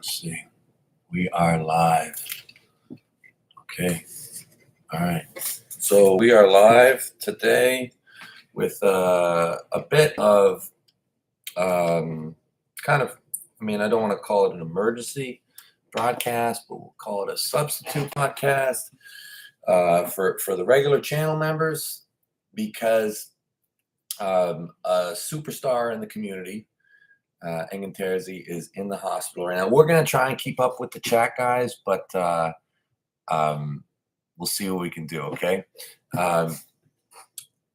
Let's see. We are live. Okay. All right. So we are live today with a bit of kind of, I don't want to call it an emergency broadcast, but we'll call it a substitute podcast for the regular channel members, because a superstar in the community, Engin Terzi, is in the hospital right now. We're going to try and keep up with the chat, guys, but we'll see what we can do, okay? Engin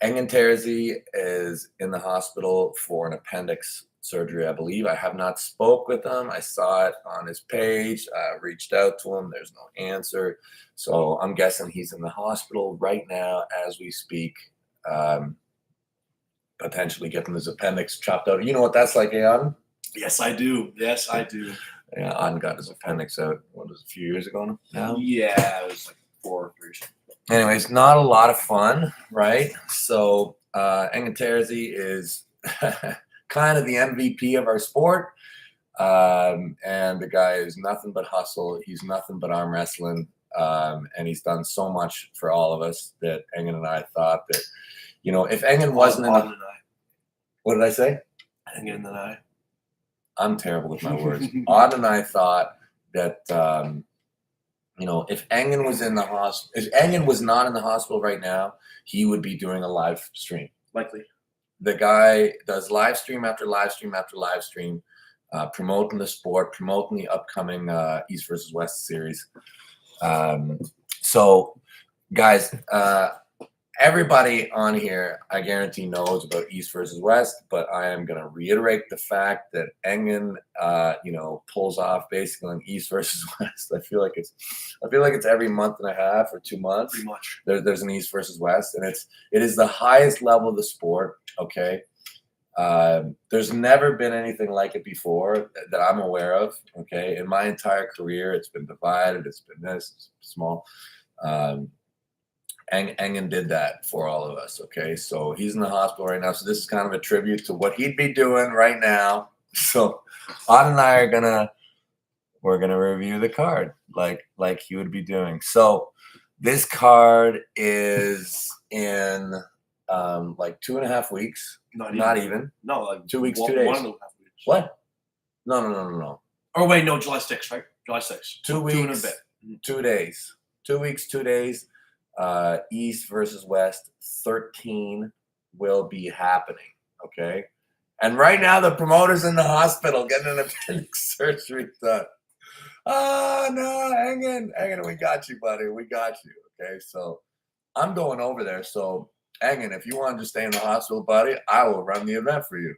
Terzi is in the hospital for an appendix surgery, I believe. I have not spoke with him. I saw it on his page. I reached out to him. There's no answer. So I'm guessing he's in the hospital right now as we speak, potentially getting his appendix chopped out. You know what that's like, Ardam? Yes, I do. Yes, I do. Yeah, Ardam got his appendix out, what was it, a few years ago now? Yeah, it was like 4 years. Anyways, not a lot of fun, right? So Engin Terzi is kind of the MVP of our sport. And the guy is nothing but hustle. He's nothing but arm wrestling. And he's done so much for all of us that Engin and I thought that, if Engin wasn't in the... What did I say? Engin and I. I'm terrible with my words. Todd and I thought that, if Engin was in the hospital, if Engin was not in the hospital right now, he would be doing a live stream. Likely. The guy does live stream after live stream after live stream, promoting the sport, promoting the upcoming East versus West series. So, guys, everybody on here, I guarantee, knows about East versus West, but I am going to reiterate the fact that Engin, pulls off basically an East versus West. I feel like it's every month and a half or 2 months. Pretty much. There's an East versus West, and it is the highest level of the sport. Okay, there's never been anything like it before that I'm aware of. Okay, in my entire career, it's been divided. It's been this, it's small. Engin did that for all of us, okay? So he's in the hospital right now. So this is kind of a tribute to what he'd be doing right now. So Todd and I we're gonna review the card like he would be doing. So this card is in like 2.5 weeks. Not even. No, like 2 weeks, 2 days. 1.5 weeks. What? No. Oh wait, no, July 6th, right? July 6th. 2 weeks. 2 and a bit. 2 days. 2 weeks, 2 days. East versus West 13 will be happening, okay? And right now the promoter's in the hospital getting an appendix surgery done. Oh, no, Engin, we got you, buddy. We got you, okay? So I'm going over there. So, Engin, if you want to stay in the hospital, buddy, I will run the event for you.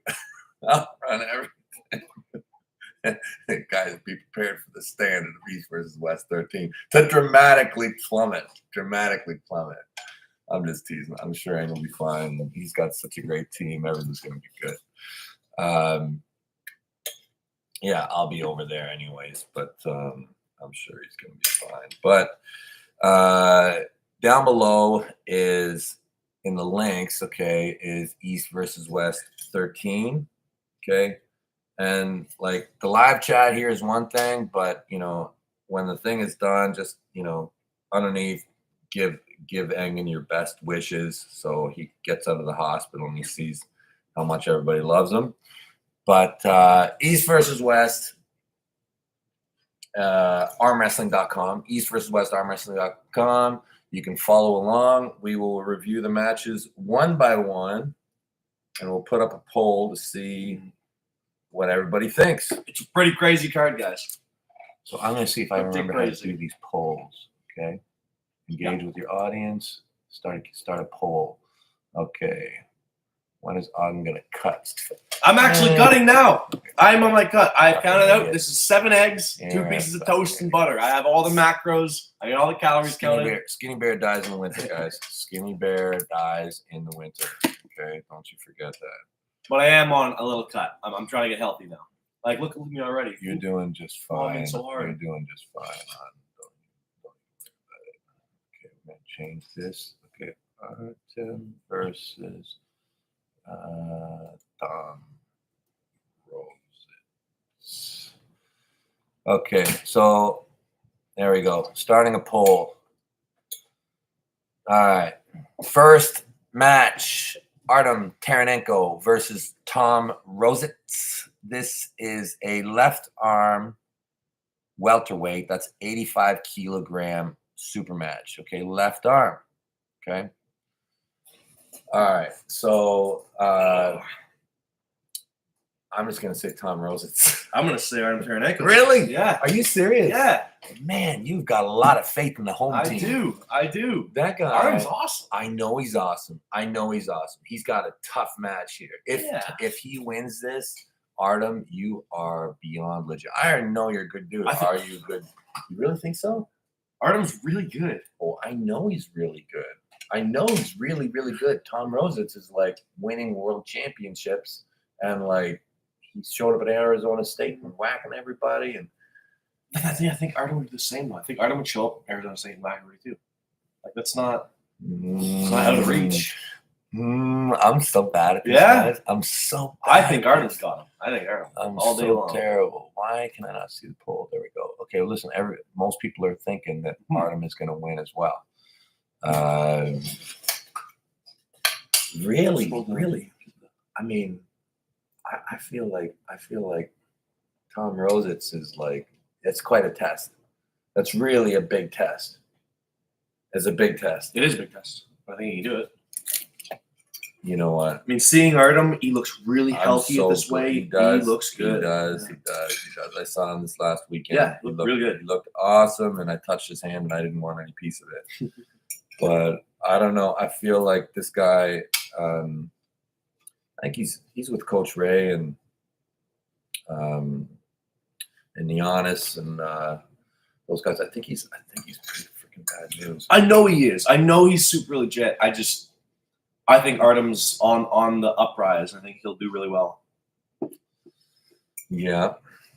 I'll run everything. Guys, be prepared for the standard of East versus West 13 to dramatically plummet. I'm just teasing. I'm sure Engin will be fine. He's got such a great team. Everything's going to be good. Yeah, I'll be over there anyways, but I'm sure he's going to be fine. But down below is, in the links, okay, is East versus West 13, okay? And like the live chat here is one thing, but when the thing is done, just underneath, give Engin your best wishes so he gets out of the hospital and he sees how much everybody loves him. But East versus West, armwrestling.com, East versus West, armwrestling.com. You can follow along. We will review the matches one by one, and we'll put up a poll to see what everybody thinks. It's a pretty crazy card, guys. So I'm going to see if I remember how to do these polls. Okay, engage with your audience. Start a poll. Okay, when is Ardam going to cut? I'm actually cutting now. I'm on my cut. I've counted out. This is 7 eggs, 2 pieces of toast, and butter. I have all the macros. I got all the calories counted. Skinny bear dies in the winter, guys. Skinny bear dies in the winter. Okay, don't you forget that. But I am on a little cut. I'm trying to get healthy now. Like, look at me already. You're doing just fine. So hard. You're doing just fine. Okay, we're going to change this. Okay, Artyom versus Roses. Okay, so there we go. Starting a poll. All right. First match, Artyom Taranenko versus Tom Rositz. This is a left arm welterweight. That's 85 kilogram super match. Okay, left arm. Okay. All right. So I'm just gonna say Tom Rositz. I'm gonna say Artyom Taranenko. Really? Yeah. Are you serious? Yeah. Man, you've got a lot of faith in the home team. I do. That guy. Artym's awesome. I know he's awesome. He's got a tough match here. If he wins this, Ardam, you are beyond legit. I already know you're a good dude. Are you good? You really think so? Artym's really good. Oh, I know he's really good. I know he's really, really good. Tom Rositz is like winning world championships, and like he showed up at Arizona State and whacking everybody. And I think Ardam would do the same one. I think Ardam would show up at Arizona State and whack everybody too. Like that's not out of reach. I'm so bad at this. Guys. I'm so bad. I think Ardam's got him. I think Ardam. I'm all day so long. terrible. Why can I not see the poll? There we go. Okay, listen. Most people are thinking that Ardam is going to win as well. Really. I mean, I feel like Tom Rositz is like, it's quite a test. That's really a big test. It's a big test. It is a big test. I think he can do it. You know what? I mean, seeing Ardam, he looks really healthy this way. He does. He looks good. He does. I saw him this last weekend. Yeah, he looked really good. He looked awesome, and I touched his hand, and I didn't want any piece of it. But I don't know. I feel like this guy. I think he's with Coach Ray and Giannis and those guys. I think he's pretty freaking bad news. I know he is. I know he's super legit. I think Ardam's on the uprise. I think he'll do really well. Yeah.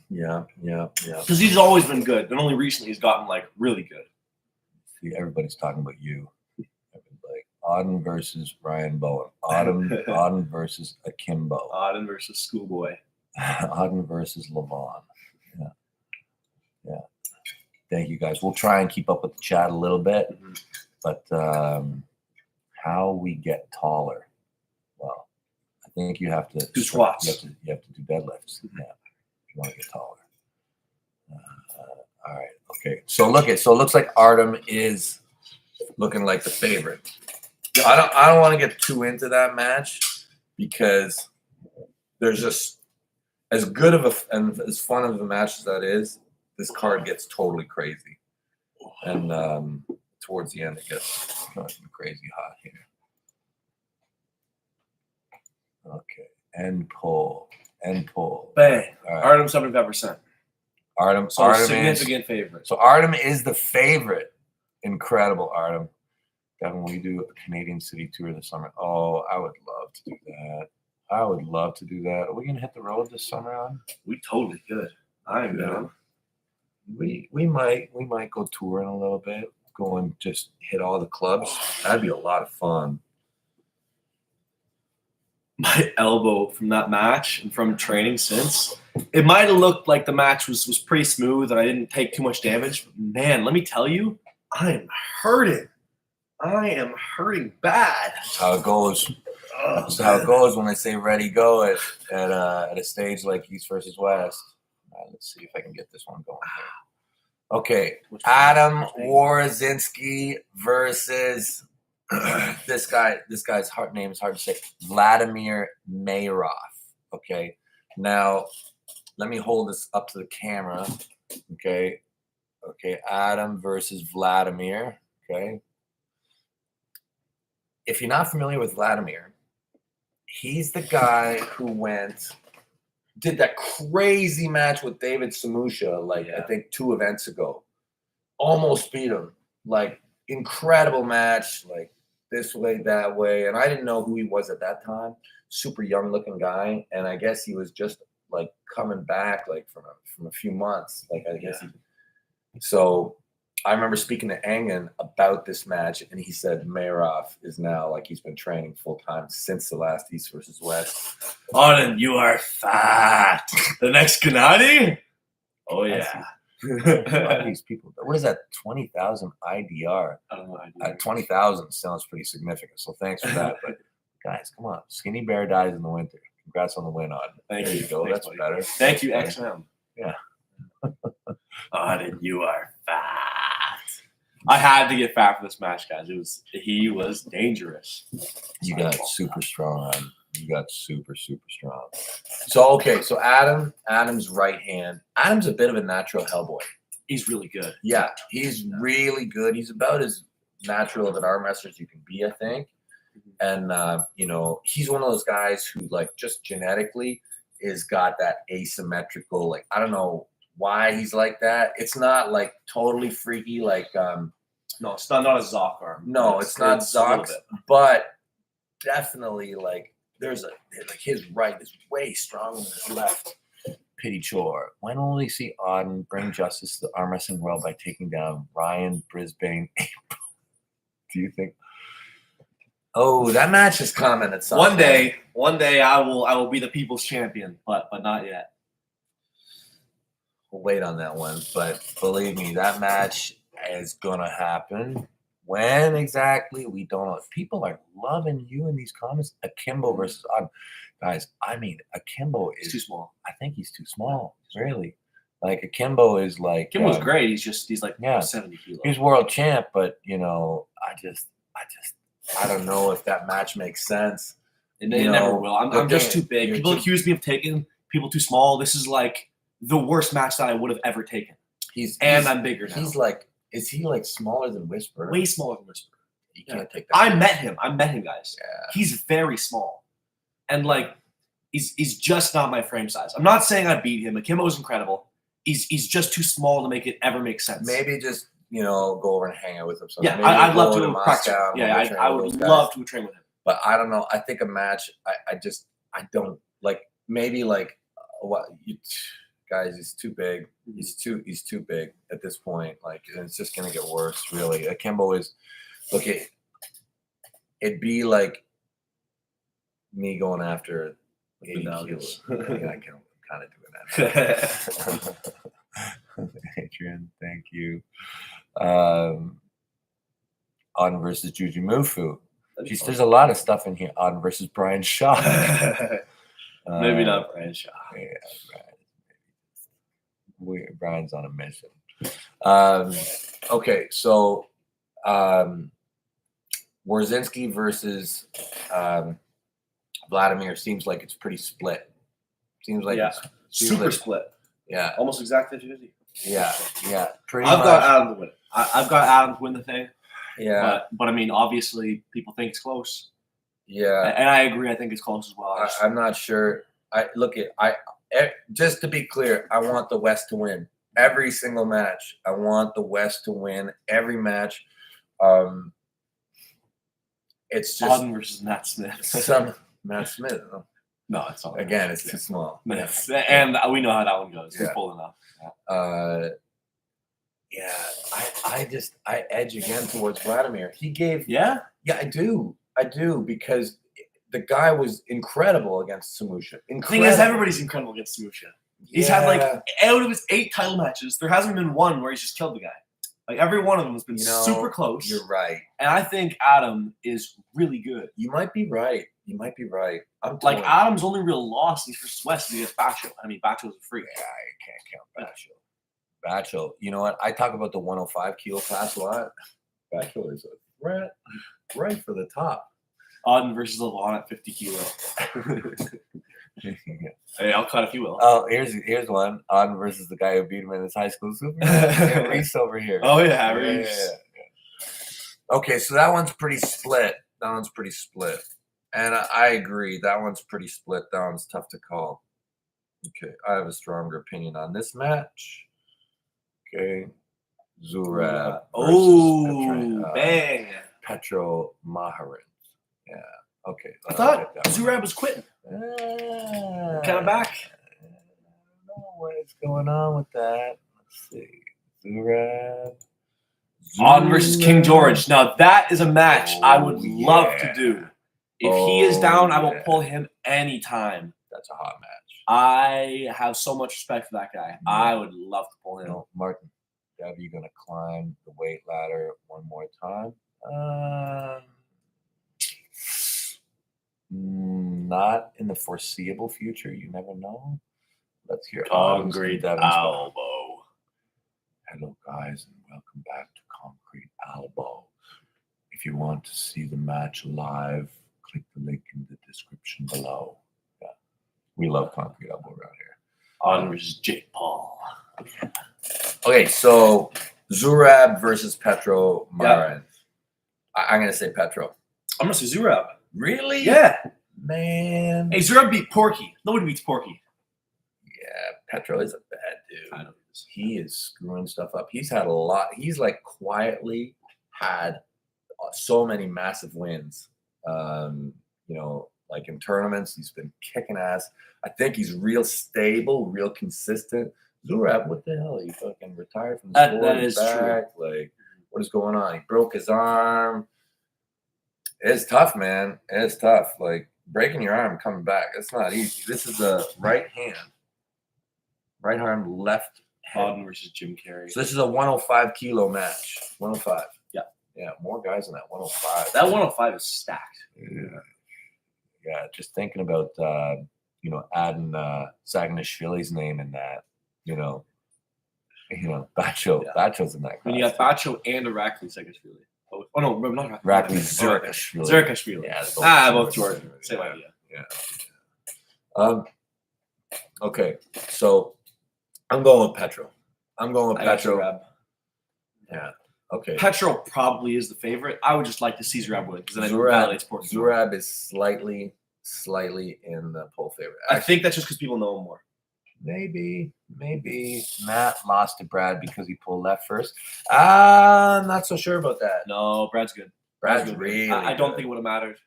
Because he's always been good, but only recently he's gotten like really good. See, everybody's talking about you. Like Auden versus Ryan Bowen. Auden versus Akimbo. Auden versus Schoolboy. Auden versus Levon. Yeah. Thank you guys. We'll try and keep up with the chat a little bit, but how we get taller? Well, I think you have to do squats. You have to do deadlifts. Yeah, if you want to get taller. All right. Okay. So it looks like Ardam is looking like the favorite. I don't want to get too into that match because there's just as good of and as fun of a match as that is. This card gets totally crazy, and towards the end it gets crazy hot here. Okay, end poll. Bang. Right. Ardam 75%. Ardam significant favorite. So Ardam is the favorite. Incredible, Ardam. Devon, will you do a Canadian city tour this summer? Oh, I would love to do that. Are we gonna hit the road this summer on? We totally could. I am down. We might go touring a little bit. Go and just hit all the clubs. That'd be a lot of fun. My elbow from that match and from training since, it might have looked like the match was pretty smooth and I didn't take too much damage. But man, let me tell you, I am hurting. I am hurting bad. That's how it goes. That's how it goes when they say ready, go at a stage like East versus West. Let's see if I can get this one going here. Okay, Adam Worozinski versus this guy. This guy's name is hard to say. Vladimir Mayrov. Okay, now let me hold this up to the camera. Okay, Adam versus Vladimir. Okay, if you're not familiar with Vladimir, he's the guy who did that crazy match with David Samusha, I think 2 events ago. Almost beat him. Like, incredible match, like this way, that way. And I didn't know who he was at that time. Super young looking guy. And I guess he was just like coming back like from a few months. Like I guess so I remember speaking to Engen about this match, and he said Mayrov is now like he's been training full time since the last East versus West. Auden, you are fat. The next Gennady? Oh That's- yeah. A lot of these people. What is that? 20,000 IDR. I don't know. I do. 20,000 sounds pretty significant. So thanks for that. But guys, come on. Skinny Bear dies in the winter. Congrats on the win, Odd. Thank There you. you go. Thanks, That's buddy. better. Thank you, That's better. XM. Yeah. Auden, you are fat. I had to get fat for this match, guys. He was dangerous. You got super strong. You got super strong. So okay, so Adam's right hand. Adam's a bit of a natural Hellboy. He's really good. Yeah, he's really good. He's about as natural of an arm wrestler as you can be, I think. And you know, he's one of those guys who like just genetically is got that asymmetrical. Like I don't know why he's like that. It's not like totally freaky. Like No, it's not a Zoc arm. no, it's not a little Zox, bit. but definitely like there's like his right is way stronger than his left. Pity chore. When will we see Auden bring justice to the arm wrestling world by taking down Ryan Brisbane? Do you think? Oh, that match is coming at some One day I will be the people's champion, but not yet. We'll wait on that one, but believe me, that match is gonna happen. When exactly, we don't know. People are loving you in these comments. Akimbo versus Auden. Guys, I mean, Akimbo is He's too small. I think he's too small, really. Like Akimbo is like Kimbo's great. He's like yeah. 70 kilos. He's world champ, but you know, I don't know if that match makes sense. It never will. I'm just too big. you're People too- accuse me of taking people too small. This is like the worst match that I would have ever taken. I'm bigger now. He's like, is he like smaller than Whisper? way smaller than Whisper. You can't take that. I met him, guys. Yeah. He's very small. And like he's just not my frame size. I'm not saying I beat him. Akimbo's incredible. He's just too small to make it ever make sense. Maybe just go over and hang out with him. Yeah, Maybe I'd go love to to practice. Moscow and Yeah, train I with would those guys. love to train with him. But I don't know. I think a match. I don't like. Maybe like what you guys. He's too big. He's too big at this point. Like, and it's just gonna get worse. Really, Akimbo is. Look, it'd be like me going after 80 kilos. I can kind of doing that. Adrian, thank you. Auden versus Juju Mufu. Jeez, there's a lot of stuff in here. Auden versus Brian Shaw. Maybe not Brian Shaw. Yeah, Brian's on a mission. Okay, so Warzinski versus Vladimir seems like it's pretty split. Seems like it's super split. Yeah, Almost exactly 50. yeah. Pretty I've much. got Adam to win it. I've got Adam to win the thing. Yeah, But I mean, obviously, people think it's close. yeah. And I agree. I think it's close as well. I'm not sure. Just to be clear, I want the West to win every single match. I want the West to win every match. It's just Auden versus Matt Smith. Matt Smith. Oh, No, it's not. again, it's too small. And we know how that one goes. He's Yeah. full enough. I edge again towards Vladimir. He gave. Yeah? Yeah, I do because the guy was incredible against Samusha. The Incredible. thing is, everybody's incredible against Samusha. He's had like out of his 8 title matches, there hasn't been one where he's just killed the guy. Like every one of them has been super close. You're right. And I think Adam is really good. You might be right. I'm Like torn. Adam's only real loss is versus West is against Bacho. I mean, Bacho's a freak. Yeah, I can't count Bacho. You know what? I talk about the 105 kilo class a lot. Bacho is a threat right for the top. Auden versus Levon at 50 kilo. Hey, I'll cut if you will. Oh, here's one. Auden versus the guy who beat him in his high school super. Yeah, Reese over here. Oh yeah, Reese. Yeah. Okay, so that one's pretty split. And I agree. That one's pretty split. That one's tough to call. Okay, I have a stronger opinion on this match. Okay. Zurab. Oh, bang. Petro Maharin. Yeah. Okay. I thought Zurab was quitting. Kind of back. I don't know what is going on with that. Let's see. Zurab. Auden versus King George. Now that is a match I would love to do. If he is down, I will pull him anytime. That's a hot match. I have so much respect for that guy. I would love to pull him. No, Martin, are you going to climb the weight ladder one more time? Not in the foreseeable future. You never know. Let's hear Concrete Devon's elbow. Hello, guys, and welcome back to Concrete Elbow. If you want to see the match live, click the link in the description below. Yeah, we love Concrete Elbow around here. On versus Jake Paul. Okay, so Zurab versus Petro Marin. I'm going to say Petro. I'm going to say Zurab. Really? Yeah. Man. Hey, Zurab beat Porky. Nobody beats Porky. Yeah, Petro is a bad dude. He is screwing stuff up. He's had a lot. He's like quietly had so many massive wins. Like in tournaments, he's been kicking ass. I think he's real stable, real consistent. Zurab, what the hell? He fucking retired from the sport. That is true. Like, what is going on? He broke his arm. It's tough, man. It's tough. Like, breaking your arm, coming back. It's not easy. This is a right hand. Right arm, left head. Todd versus Jim Carrey. So this is a 105 kilo match. 105. Yeah. Yeah, more guys in that 105. That 105 is stacked. Yeah, just thinking about, adding Saganishvili's name in that, Bacho. Yeah. Bacho's in that class. When you got Bacho and Irakli Saakashvili. Oh, no, not Irakli Zurkashvili. Zurkashvili. Yeah, both Jordan. Same idea. Yeah. Okay, so I'm going with Petro. Zurab. Yeah. Okay. Petro probably is the favorite. I would just like to see Zurab win because then it validates Porky. Zurab is slightly in the poll favorite. I think that's just because people know him more. Maybe Matt lost to Brad because he pulled left first. I'm not so sure about that. No, Brad's good. Brad's really I don't think it would have mattered.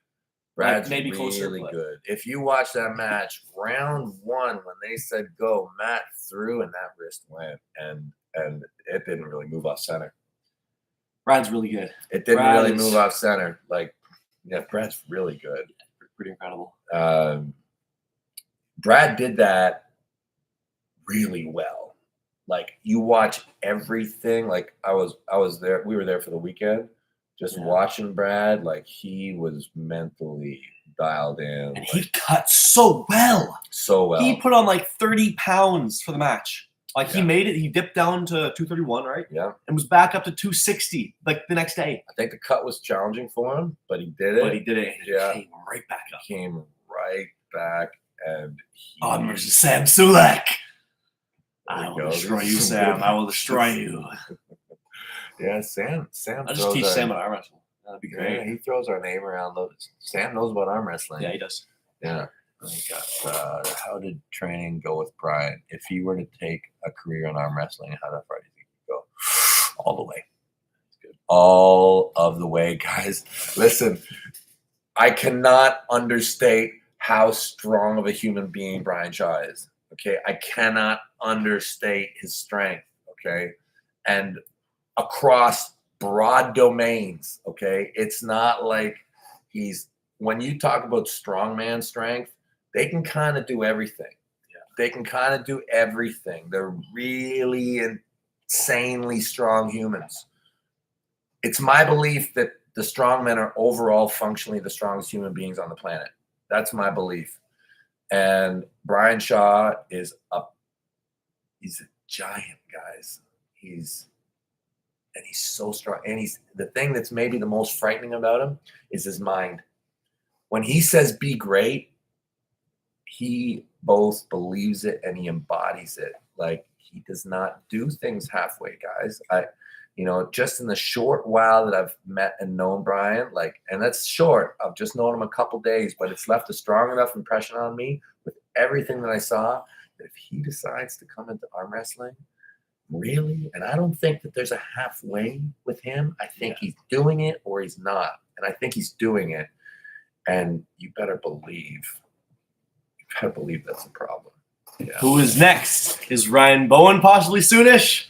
Brad's maybe really good. If you watch that match, round one, when they said go, Matt threw and that wrist went, and it didn't really move off center. Brad's really good. It didn't really move off center. Brad's really good. Pretty incredible. Brad did that really well. Like, you watch everything. Like, I was there. We were there for the weekend. Just watching Brad, like, he was mentally dialed in. And he cut so well. So well. He put on like 30 pounds for the match. Like, he made it. He dipped down to 231, right? Yeah. And was back up to 260, like, the next day. I think the cut was challenging for him, but he did it. And it came right back up. Came right back, and On versus Sam Sulek. I will destroy you, Sam. I will destroy you. Yeah, Sam. I'll just teach Sam an arm wrestle. That'd be great. Yeah, he throws our name around. Sam knows about arm wrestling. Yeah, he does. Yeah. How did training go with Brian? If he were to take a career in arm wrestling, how far do you think he'd go? All the way. All of the way, guys. Listen, I cannot understate how strong of a human being Brian Shaw is. Okay, I cannot understate his strength. Okay, and across broad domains. Okay, it's not like when you talk about strongman strength, they can kind of do everything. Yeah, they can kind of do everything. They're really insanely strong humans. It's my belief that the strongmen are overall functionally the strongest human beings on the planet. That's my belief. And Brian Shaw he's a giant, guys. He's so strong. And the thing that's maybe the most frightening about him is his mind. When he says be great, he both believes it and he embodies it. Like, he does not do things halfway, guys. Just in the short while that I've met and known Brian, and that's short. I've just known him a couple days, but it's left a strong enough impression on me with everything that I saw that if he decides to come into arm wrestling, really, and I don't think that there's a halfway with him. I think he's doing it or he's not. And I think he's doing it. And you better believe that's a problem. Yeah. Who is next? Is Ryan Bowen possibly soonish?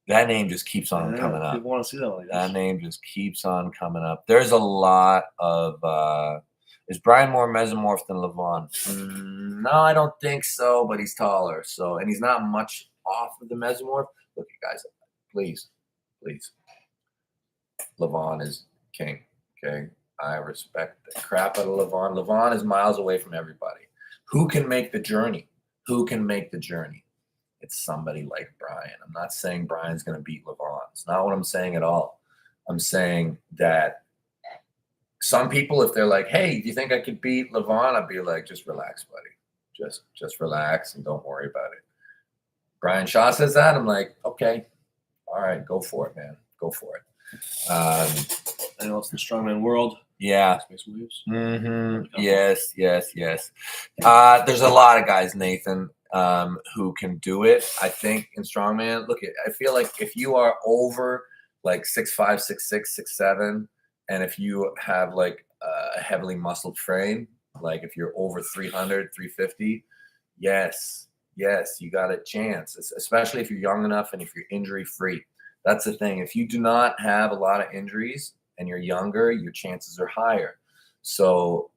That name just keeps on coming up. People want to see that one. That name just keeps on coming up. There's a lot of Is Brian more mesomorph than Levon? No, I don't think so, but he's taller. So, and he's not much off of the mesomorph. Look, you guys, please. Levon is king, okay? I respect the crap out of Levon. Levon is miles away from everybody. Who can make the journey? It's somebody like Brian. I'm not saying Brian's going to beat Levon. It's not what I'm saying at all. I'm saying that some people, if they're like, hey, do you think I could beat Levon? I'd be like, just relax, buddy. Just relax and don't worry about it. Brian Shaw says that. I'm like, okay. All right, go for it, man. Go for it. I know it's the strongman world. Yeah. Make some waves. Yes. There's a lot of guys, Nathan, who can do it. I think in strongman, I feel like if you are over like 6'5", 6'6", 6'7", and if you have like a heavily muscled frame, like if you're over 300, 350, yes, you got a chance, especially if you're young enough and if you're injury free. That's the thing. If you do not have a lot of injuries and you're younger, your chances are higher. So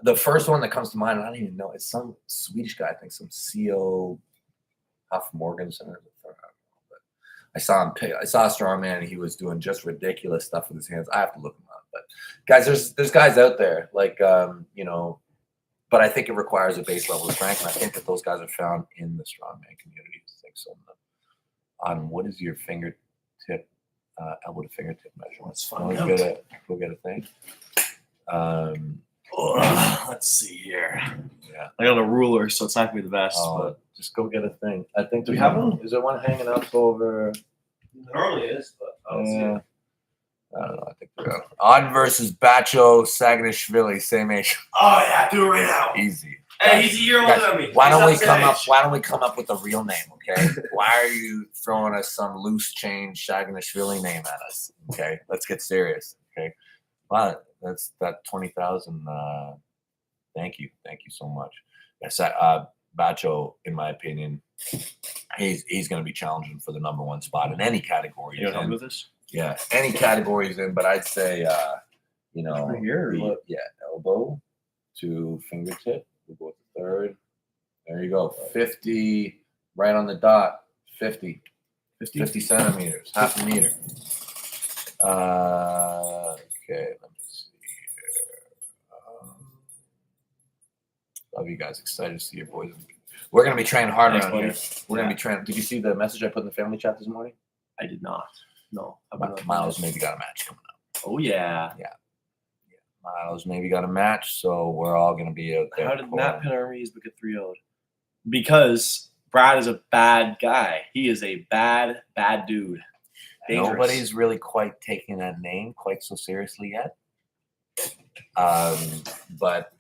the first one that comes to mind, I don't even know, it's some Swedish guy, I think some CO Huff Morgensen. I saw a strongman and he was doing just ridiculous stuff with his hands. I have to look him up. But guys, there's guys out there like, but I think it requires a base level of strength. And I think that those guys are found in the strongman community. I think so. On what is your fingertip, elbow to fingertip measurement? Let's find out. Go get a thing. Let's see here. Yeah. I got a ruler, so it's not gonna be the best. But just go get a thing. I think. Do we have one? Is there one hanging up over? Normally is, but I don't see it. I don't know. I think we're Odd versus Bacho Saganishvili, same age. Oh yeah, do it right now. Easy. Hey, he's a year older than me. Why don't we come up with a real name, okay? Why are you throwing us some loose change Saganishvili name at us? Okay, let's get serious. Okay, wow, that's that 20,000. Thank you so much. Yes, Bacho, in my opinion, he's going to be challenging for the number one spot in any category. You help with this? Yeah, any category he's in, but I'd say Right here, elbow to fingertip. We'll go with the third. There you go. 50 right on the dot. 50 centimeters, half a meter. Okay, let me see here. Love you guys. Excited to see your boys. We're going to be training hard around here. We're going to be training. Did you see the message I put in the family chat this morning? I did not. No. Miles maybe got a match coming up. Oh, yeah. Miles maybe got a match, so we're all going to be out there. How did Matt pin Hermes get 3-0'd? Because Brad is a bad guy. He is a bad dude. Dangerous. Nobody's really quite taking that name quite so seriously yet. But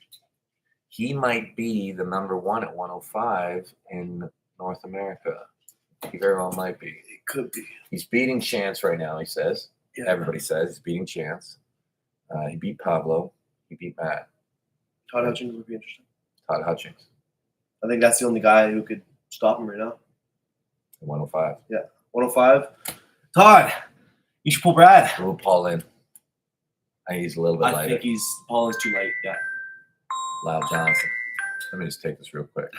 he might be the number one at 105 in North America. He very well might be. It could be. He's beating Chance right now, he says. Yeah. Everybody says he's beating Chance. He beat Pablo. He beat Matt. Todd Hutchings would be interesting. Todd Hutchings. I think that's the only guy who could stop him right now. 105. Yeah. 105. Todd, you should pull Brad. We'll Paul in. I think he's a little bit lighter. I think Paul is too light, yeah. Lyle Johnson. Let me just take this real quick.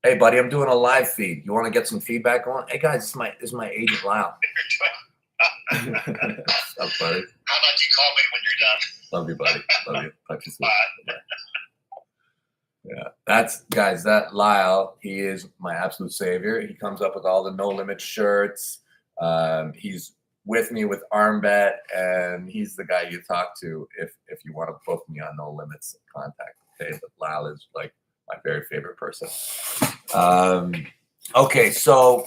Hey, buddy, I'm doing a live feed. You want to get some feedback on? Hey, guys, this is my agent, Lyle. What's up, buddy? How about you call me when you're done? Love you, buddy. Love you. Talk to you soon. Yeah, that Lyle, he is my absolute savior. He comes up with all the No Limit shirts. He's with me with ArmBet, and he's the guy you talk to if you want to book me on No Limits contact. Okay, but Lyle is like my very favorite person. Okay, so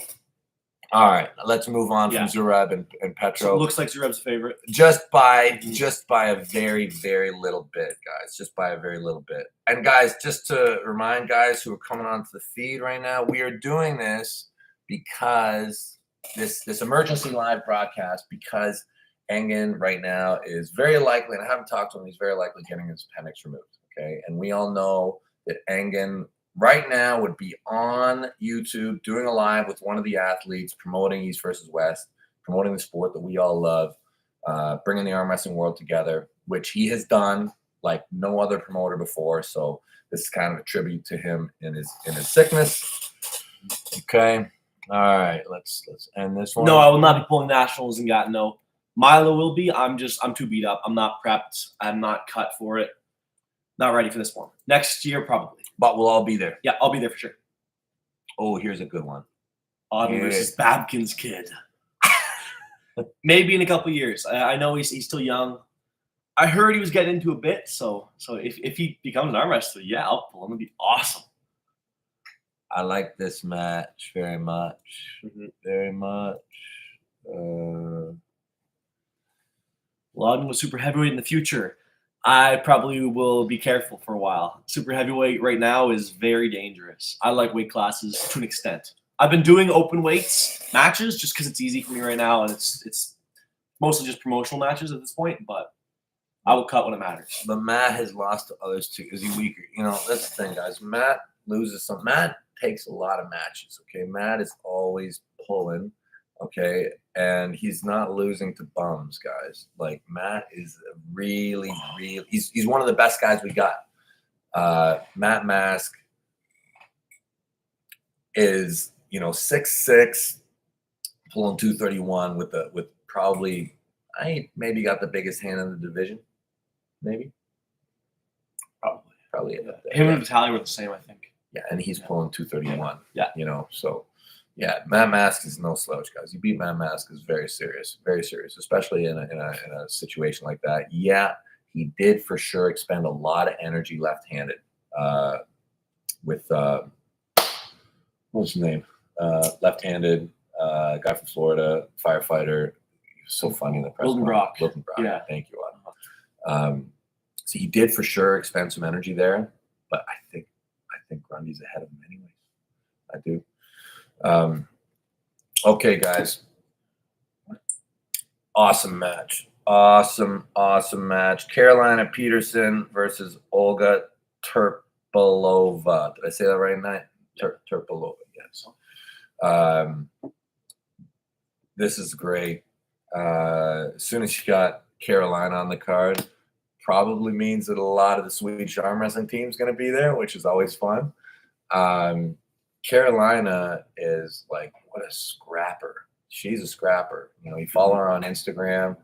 all right, let's move on from Zurab and Petro. So it looks like Zurab's favorite. Just by a very, very little bit, guys. Just by a very little bit. And guys, just to remind guys who are coming onto the feed right now, we are doing this because this emergency live broadcast, because Engen right now is very likely, and I haven't talked to him, he's very likely getting his appendix removed. Okay. And we all know that Engen right now would be on YouTube doing a live with one of the athletes, promoting East versus West, promoting the sport that we all love, bringing the arm wrestling world together. which he has done like no other promoter before. So this is kind of a tribute to him in his sickness. Okay. All right. Let's end this one. No, I will not be pulling nationals in Gatineau. Milo will be. I'm too beat up. I'm not prepped. I'm not cut for it. Not ready for this one. Next year, probably. But we'll all be there. Yeah, I'll be there for sure. Oh, here's a good one. Ardam versus Babkin's kid. Maybe in a couple of years. I know he's still young. I heard he was getting into a bit, so if he becomes an arm wrestler, yeah, I'll pull him. It'd be awesome. I like this match very much. Very much. Vladimir was super heavyweight in the future. I probably will be careful for a while. Super heavyweight right now is very dangerous. I like weight classes to an extent. I've been doing open weights matches just because it's easy for me right now, and it's mostly just promotional matches at this point, but I will cut when it matters. But Matt has lost to others too. Is he weaker? You know, that's the thing, guys. Matt loses some. Matt takes a lot of matches. Okay, Matt is always pulling. Okay, and he's not losing to bums, guys. Like Matt is really. He's one of the best guys we got. Matt Mask is 6'6", pulling 231 with probably I maybe got the biggest hand in the division. Maybe. Probably Him and Vitaly were the same, I think. Yeah, and he's pulling 231. Yeah. So yeah, Matt Mask is no slouch, guys. You beat Matt Mask is very serious, especially in a situation like that. Yeah, he did for sure expend a lot of energy left-handed with what's his name? Left-handed guy from Florida, firefighter. He was so funny in the press. Wilton Brock. Yeah, thank you, Adam. So he did for sure expend some energy there, but I think Grundy's ahead of him anyways. I do. Okay, guys. Awesome match. Awesome match. Carolina Peterson versus Olga Turpilova. Did I say that right, Night? Turpilova, yes. This is great. As soon as you got Carolina on the card, probably means that a lot of the Swedish arm wrestling team is going to be there, which is always fun. Carolina is like, what a scrapper. She's a scrapper. You follow her on Instagram.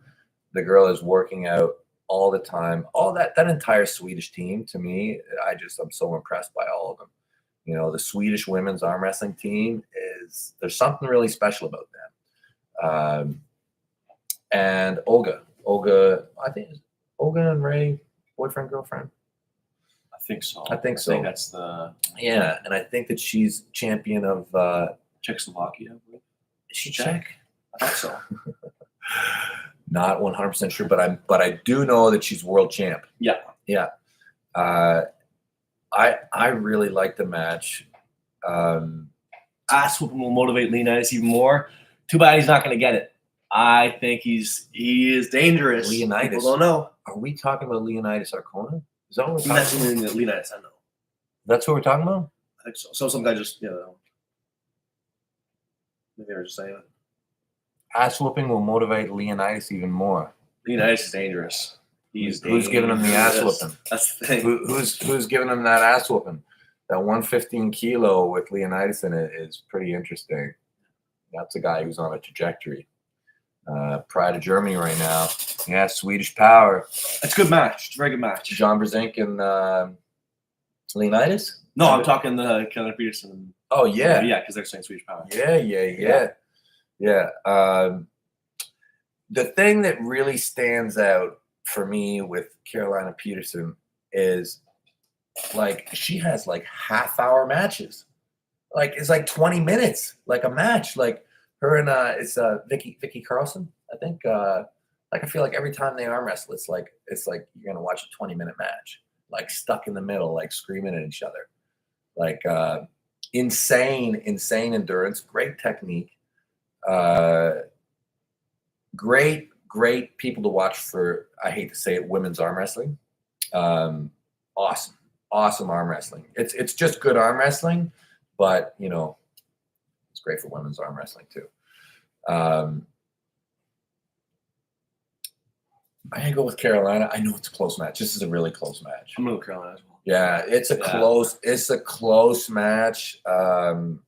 The girl is working out all the time. All that entire Swedish team, to me, I'm so impressed by all of them. The Swedish women's arm wrestling team there's something really special about them. And Olga, I think Olga and Ray, boyfriend, girlfriend. I think so. I think so. That's the and I think that she's champion of Czechoslovakia. Is she Czech? I think so. Not 100% sure, but I do know that she's world champ. Yeah. I really like the match. Ass whooping will motivate Leonidas even more. Too bad he's not going to get it. I think he is dangerous. Leonidas. People don't know. Are we talking about Leonidas Arcona? Is that what we're talking That's about? Leonidas, I know. That's what we're talking about? I think so. So some guy just, maybe they were just saying it. Ass whooping will motivate Leonidas even more. Leonidas is dangerous. Who's giving him the ass whooping? That's the thing. Who's giving him that ass whooping? That 115 kilo with Leonidas in it is pretty interesting. That's a guy who's on a trajectory. Pride of Germany right now. Yeah, Swedish power. It's a good match. It's a very good match. John Brzenk and Leonidas? No, I'm talking the Keller Peterson. Oh, yeah. Yeah, because they're saying Swedish power. Yeah. The thing that really stands out for me with Carolina Peterson is like she has like half-hour matches. Like it's like 20 minutes, like a match. Like her and it's Vicky Carlson, I think. Like I feel like every time they arm wrestle, it's like you're gonna watch a 20-minute match, like stuck in the middle, like screaming at each other. Like insane endurance, great technique. Great people to watch for, I hate to say it, women's arm wrestling. Awesome arm wrestling. It's just good arm wrestling, but it's great for women's arm wrestling too. I'm gonna go with Carolina. I know it's a close match. This is a really close match. I'm going to Carolina as well. Yeah, it's a close match. And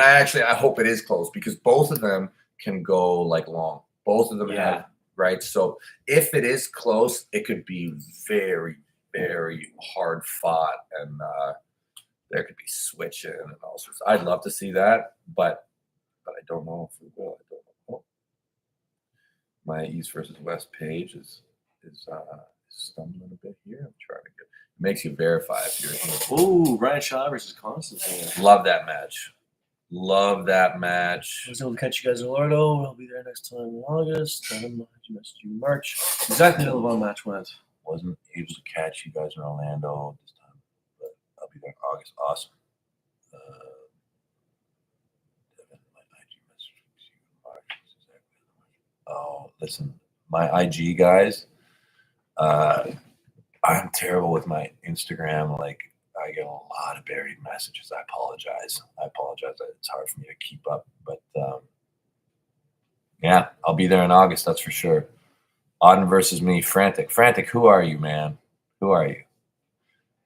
I hope it is close because both of them can go like long. Both of them have, right? So if it is close, it could be very, very hard fought, and there could be switching and all sorts. I'd love to see that, but I don't know if we will. I don't know. My East versus West page is stumbling a bit here. I'm trying to get. It makes you verify if you're here. Oh, Ryan Shaw versus Constantine. Love that match. Love that match. I was able to catch you guys in Orlando. I'll be there next time in August. I don't know how you messaged you in March. Exactly how the one match went. Wasn't able to catch you guys in Orlando this time, but I'll be there in August. Awesome. Oh, listen, my IG guys, I'm terrible with my Instagram. Like, I get a lot of buried messages. I apologize. It's hard for me to keep up, but yeah, I'll be there in August. That's for sure. Ardam versus me, Frantic. Frantic, who are you, man? Who are you?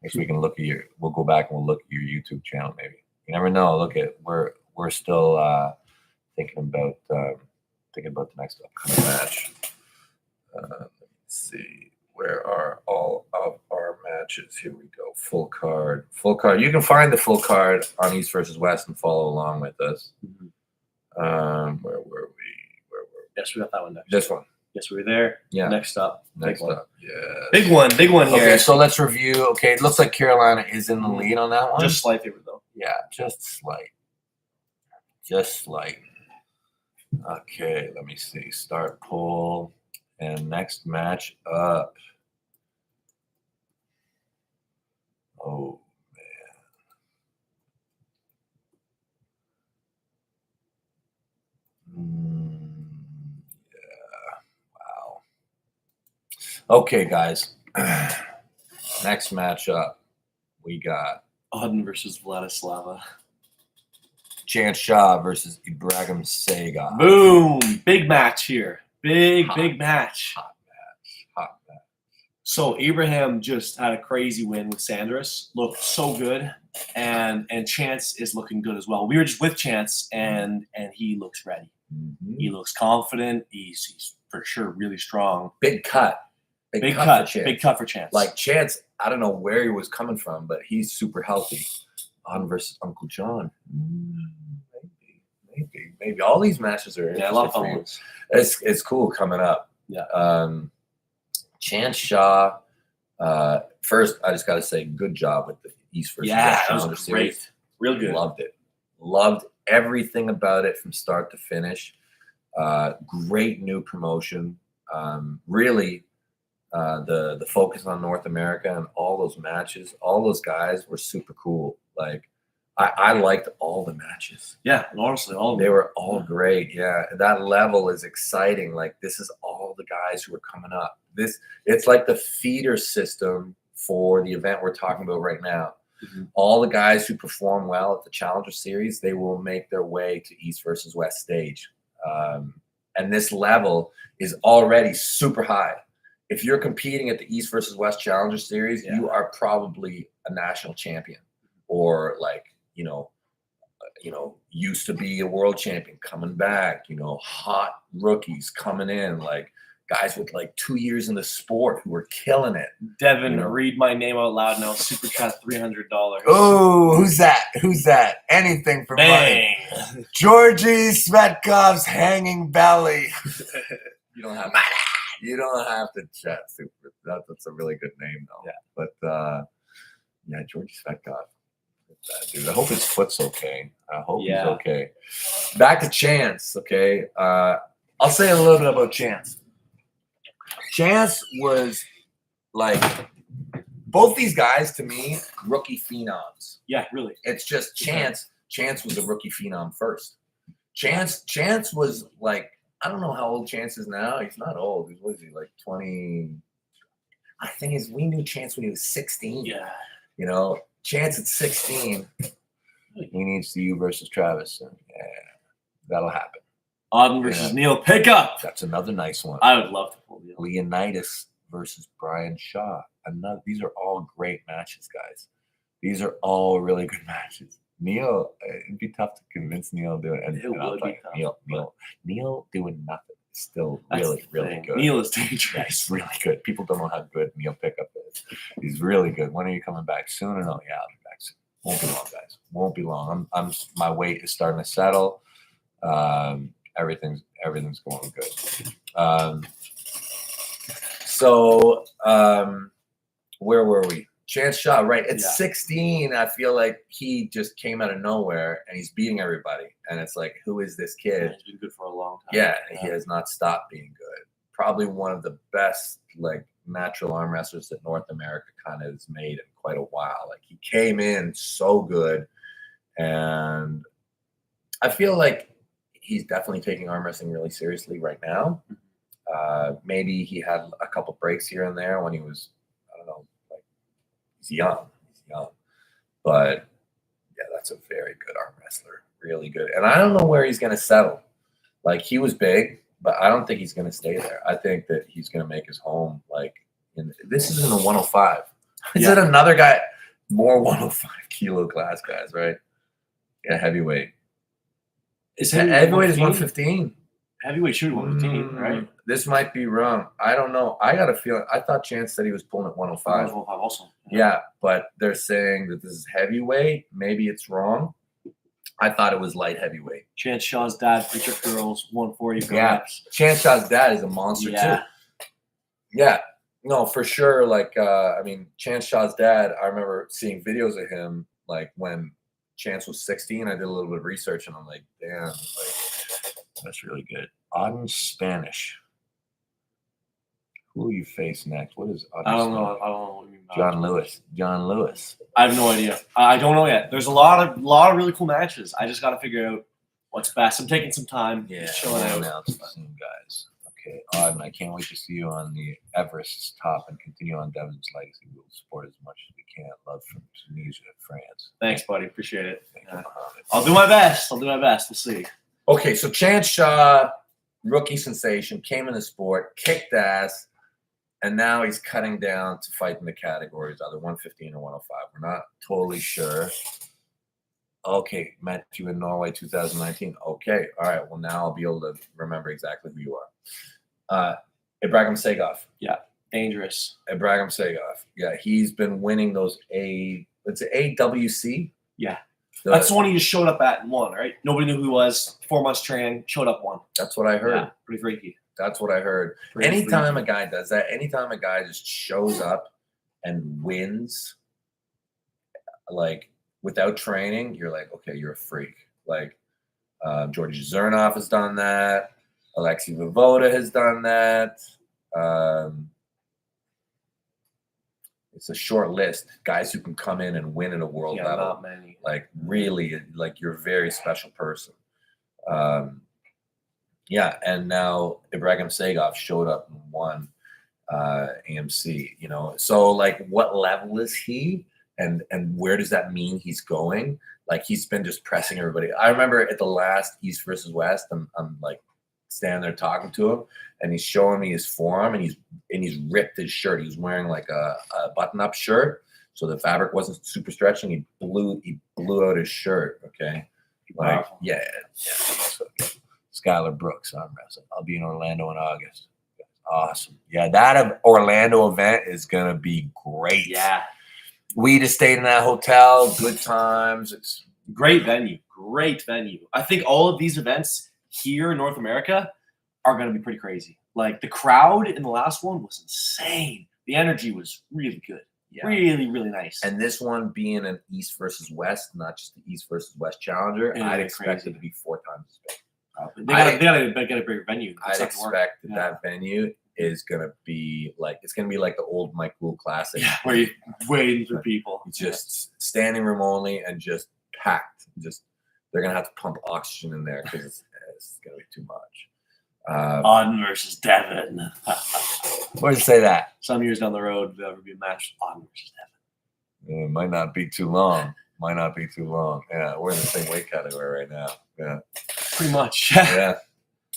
Next we can look at we'll go back and we'll look at your YouTube channel maybe. You never know. Look at we're still thinking about the next upcoming match. Let's see. Where are all of our matches? Here we go. Full card. You can find the full card on East versus West and follow along with us. Where were we? Yes, we got that one next. This one. Yes, we were there. Yeah. Next up. Yes. Big one here. Okay, so let's review. Okay, it looks like Carolina is in the lead on that one. Just slight favorite though. Yeah, just slight. Just slight. Okay, let me see. Start poll. And next match up. Oh, man. Yeah. Wow. Okay, guys. Next matchup, we got Ardam versus Vladislava. Chance Shah versus Ibrahim Sega. Boom! Big match here. Big match. Hot match. So Abraham just had a crazy win with Sanders. Looked so good, and Chance is looking good as well. We were just with Chance, and he looks ready. Mm-hmm. He looks confident. He's for sure really strong. Big cut. Big cut for Chance. Like Chance, I don't know where he was coming from, but he's super healthy. On versus Uncle John. Maybe. All these matches are a lot of fun ones. It's cool coming up. Yeah. Chance Shah. First, I just got to say, good job with the East versus West. That was great. Series. Real good. Loved it. Loved everything about it from start to finish. Great new promotion. Really, the focus on North America and all those matches, all those guys were super cool. Like, I liked all the matches. Yeah, honestly, all of them. They were all great. Yeah, that level is exciting. Like, this is all the guys who are coming up. It's like the feeder system for the event we're talking about right now. Mm-hmm. All the guys who perform well at the Challenger Series, they will make their way to East versus West stage. And this level is already super high. If you're competing at the East versus West Challenger Series, you are probably a national champion, or like, used to be a world champion coming back, hot rookies coming in, like guys with like 2 years in the sport who were killing it. Devon, read my name out loud now. Super chat $300. Oh, who's that? Anything for money. Georgie Svetkov's hanging belly. You don't have to chat super. That's a really good name though. Yeah. But Georgie Svetkov. Dude, I hope his foot's okay. I hope he's okay. Back to Chance, okay? I'll say a little bit about Chance. Chance was like, both these guys to me, rookie phenoms. Yeah, really. It's just Chance. Chance was a rookie phenom first. Chance was like, I don't know how old Chance is now. He's not old. What is he, like 20? I think we knew Chance when he was 16. Yeah. Chance at 16, he needs to you versus Travis. And that'll happen. Ardam versus Neil Pickup. That's another nice one. I would love to pull Neil. Leonidas versus Brian Shaw. These are all great matches, guys. These are all really good matches. Neil, it'd be tough to convince Neil to do it. And I'll tell you, Neil doing nothing is still really good. Neil is dangerous. Yeah, he's really good. People don't know how good Neil Pickup is. He's really good. When are you coming back? Soon or no? Yeah, I'll be back soon. Won't be long, guys. Won't be long. My weight is starting to settle. Everything's going good. So where were we? Chance Shaw, right? At 16, I feel like he just came out of nowhere and he's beating everybody. And it's like, who is this kid? Yeah, he's been good for a long time. Yeah, he has not stopped being good. Probably one of the best like natural arm wrestlers that North America kind of has made in quite a while. Like he came in so good, and I feel like he's definitely taking arm wrestling really seriously right now. Maybe he had a couple breaks here and there when he was, I don't know, like he's young, but yeah, that's a very good arm wrestler, really good. And I don't know where he's going to settle. Like he was big, but I don't think he's going to stay there. I think that he's going to make his home like this is in the 105. Is it another guy? More 105 kilo class guys, right? Yeah, heavyweight. Heavyweight is 115. Heavyweight should be 115, right? This might be wrong. I don't know. I got a feeling. I thought Chance said he was pulling at 105. 105 also. Yeah, but they're saying that this is heavyweight. Maybe it's wrong. I thought it was light heavyweight. Chance Shaw's dad, Preacher Girls, 140. Yeah, Chance Shaw's dad is a monster too. Yeah, no, for sure. Like, I mean, Chance Shaw's dad. I remember seeing videos of him like when Chance was 16. I did a little bit of research, and I'm like, damn, like that's really good. Auden Spanish. Who will you face next? What is Auden? I don't know what you mean. John Lewis. I have no idea. I don't know yet. There's a lot of really cool matches. I just got to figure out what's best. I'm taking some time. Yeah, chilling out. Now soon, guys. Okay, Auden, I can't wait to see you on the Everest's top and continue on Devon's legacy. We'll support as much as we can. Love from Tunisia and France. Thanks, buddy. Appreciate it. You, I'll do my best. We'll see. Okay, so Chance Shaw, rookie sensation, came in the sport, kicked ass, and now he's cutting down to fight in the categories, either 115 or 105. We're not totally sure. Okay, met you in Norway 2019. Okay, all right. Well, now I'll be able to remember exactly who you are. Ibrahim Segov. Yeah, dangerous. Ibrahim Segov. Yeah, he's been winning those AWC. Yeah. That's the one he just showed up at and won, right? Nobody knew who he was. 4 months training, showed up, won. That's what I heard. Yeah, pretty freaky. That's what I heard. Anytime a guy does that, anytime a guy just shows up and wins, like without training, you're like, okay, you're a freak. Like Georgi Zernov has done that. Alexei Vovoda has done that. It's a short list. Guys who can come in and win at a world level. Not many. Like really, like you're a very special person. Yeah, and now Ibrahim Segov showed up and won AMC. You know, so like, what level is he, and where does that mean he's going? Like, he's been just pressing everybody. I remember at the last East versus West, I'm like standing there talking to him, and he's showing me his forearm, and he's ripped his shirt. He was wearing like a button-up shirt, so the fabric wasn't super stretching. He blew out his shirt. Okay, like yeah. So, Skylar Brooks, arm wrestling. I'll be in Orlando in August. Awesome. Yeah, that Orlando event is gonna be great. Yeah, we just stayed in that hotel. Good times. It's great venue. Great venue. I think all of these events here in North America are going to be pretty crazy. Like the crowd in the last one was insane. The energy was really good. Yeah. Really, really nice. And this one being an East versus West, not just the East versus West Challenger, I'd expect it to be 4 times as big. They gotta get a bigger venue. I'd expect that venue is gonna be like the old Mike Gould Classic. Yeah, where you're waiting for people. Just standing room only and just packed. Just they're gonna have to pump oxygen in there because it's gonna be too much. Ardam versus Devon. Where did you say that? Some years down the road, there'll ever be a match Ardam versus Devon. It might not be too long. Yeah, we're in the same weight category right now. Yeah, pretty much. Yeah.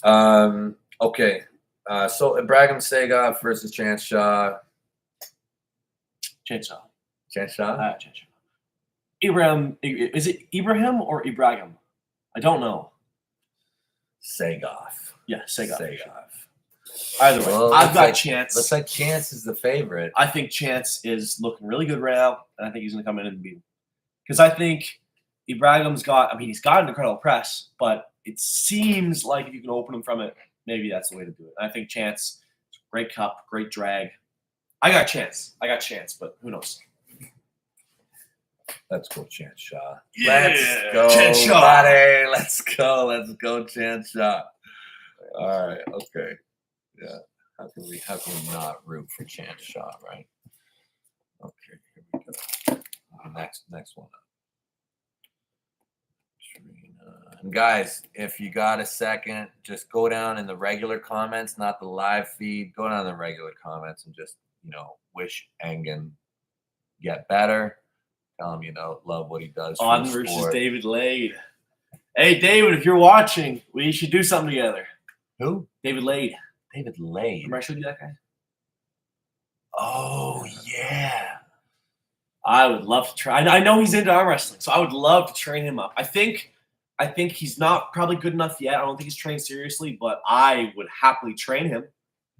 Okay. So Ibrahim Segov versus Chance Shaw. Chance Shaw. Chance Shaw? Chance Shaw. Ibrahim, is it Ibrahim or Ibrahim? I don't know. Segov. Yeah, Segov. Segov. Either way, Well, I've got like, Chance. Looks like Chance is the favorite. I think Chance is looking really good right now, and I think he's going to come in and beat him. Because I think Ibrahim's got, he's got an incredible press, but it seems like if you can open him from it, maybe that's the way to do it. I think Chance, great cup, great drag. I got Chance, but who knows? Let's go, Chance Shaw. Yeah, Let's go, Chance Shaw. buddy. Let's go, Chance Shaw. All right, okay. Yeah. How can we not root for Chance Shaw, right? Okay, here we go. Next one up. And guys, if you got a second, just go down in the regular comments, not the live feed. Go down in the regular comments and just, wish Engen get better. Tell him love what he does. On versus David Lade. Hey, David, if you're watching, we should do something together. Who? David Lade. David Lade. Remember I showed you that guy? Oh, yeah. I would love to try. I know he's into arm wrestling, so I would love to train him up. I think he's not probably good enough yet. I don't think he's trained seriously, but I would happily train him.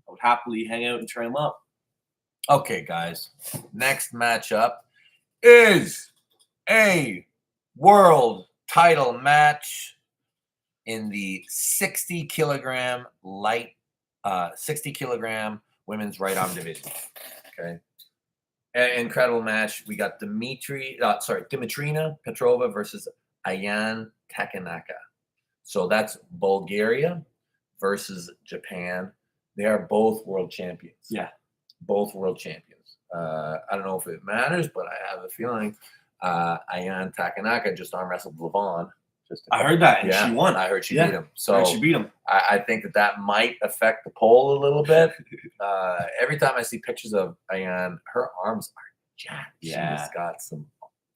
I would happily hang out and train him up. Okay, guys. Next matchup is a world title match in the 60 kilogram women's right arm division. Okay. Incredible match. We got Dimitrina Petrova versus Ayan Takanaka. So that's Bulgaria versus Japan. They are both world champions. Yeah. Both world champions. I don't know if it matters, but I have a feeling Ayan Takanaka just arm wrestled Levon. I heard that, and she won. I heard she beat him. So she beat him. I think that might affect the poll a little bit. Every time I see pictures of Ayan, her arms are jacked. Yeah.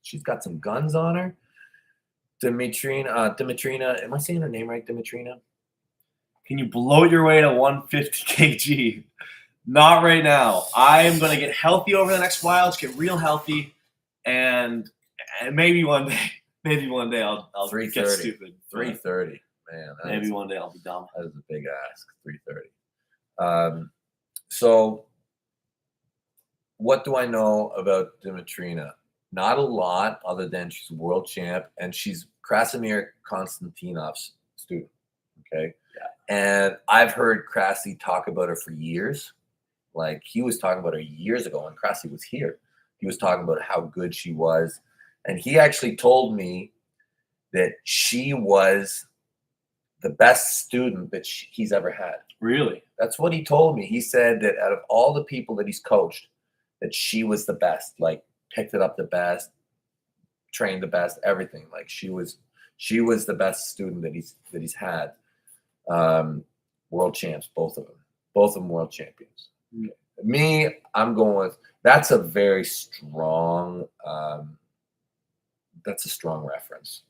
She's got some guns on her. Dimitrina, am I saying her name right? Dimitrina? Can you blow your way to 150 kg? Not right now. I am going to get healthy over the next while. Just get real healthy, and maybe one day. Maybe one day I'll get stupid. 330, man. Maybe one day I'll be dumb. That is a big ask. 330. So, what do I know about Dimitrina? Not a lot, other than she's a world champ and she's Krasimir Konstantinov's student. Okay. Yeah. And I've heard Krasi talk about her for years. Like he was talking about her years ago when Krasi was here. He was talking about how good she was. And he actually told me that she was the best student that he's ever had. Really? That's what he told me. He said that out of all the people that he's coached, that she was the best, like picked it up the best, trained the best, everything. Like she was the best student that he's had. World champs, both of them world champions. Mm-hmm. Me, I'm going with, that's a very strong, that's a strong reference,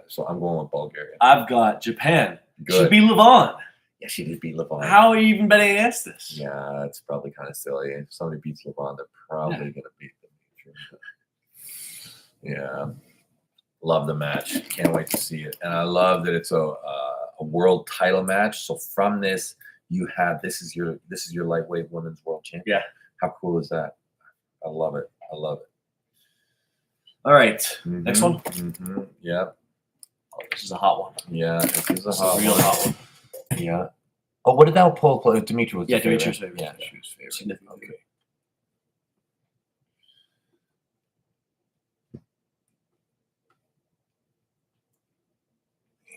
so I'm going with Bulgaria. I've got Japan. Good. She beat Levon. Yeah, she did beat Levon. How are you even betting against this? Yeah, it's probably kind of silly. If somebody beats Levon, they're probably going to beat them. Yeah. Love the match. Can't wait to see it. And I love that it's a world title match. So from this, you have this is your lightweight women's world champion. Yeah. How cool is that? I love it. All right. Mm-hmm. Next one. Mm-hmm. Yeah. Oh, this is a hot one. Yeah, this is a hot one. Yeah. Oh, what did that poll play? Dimitri was Dimitri's favorite. Yeah, she was favorite. Significantly. Okay.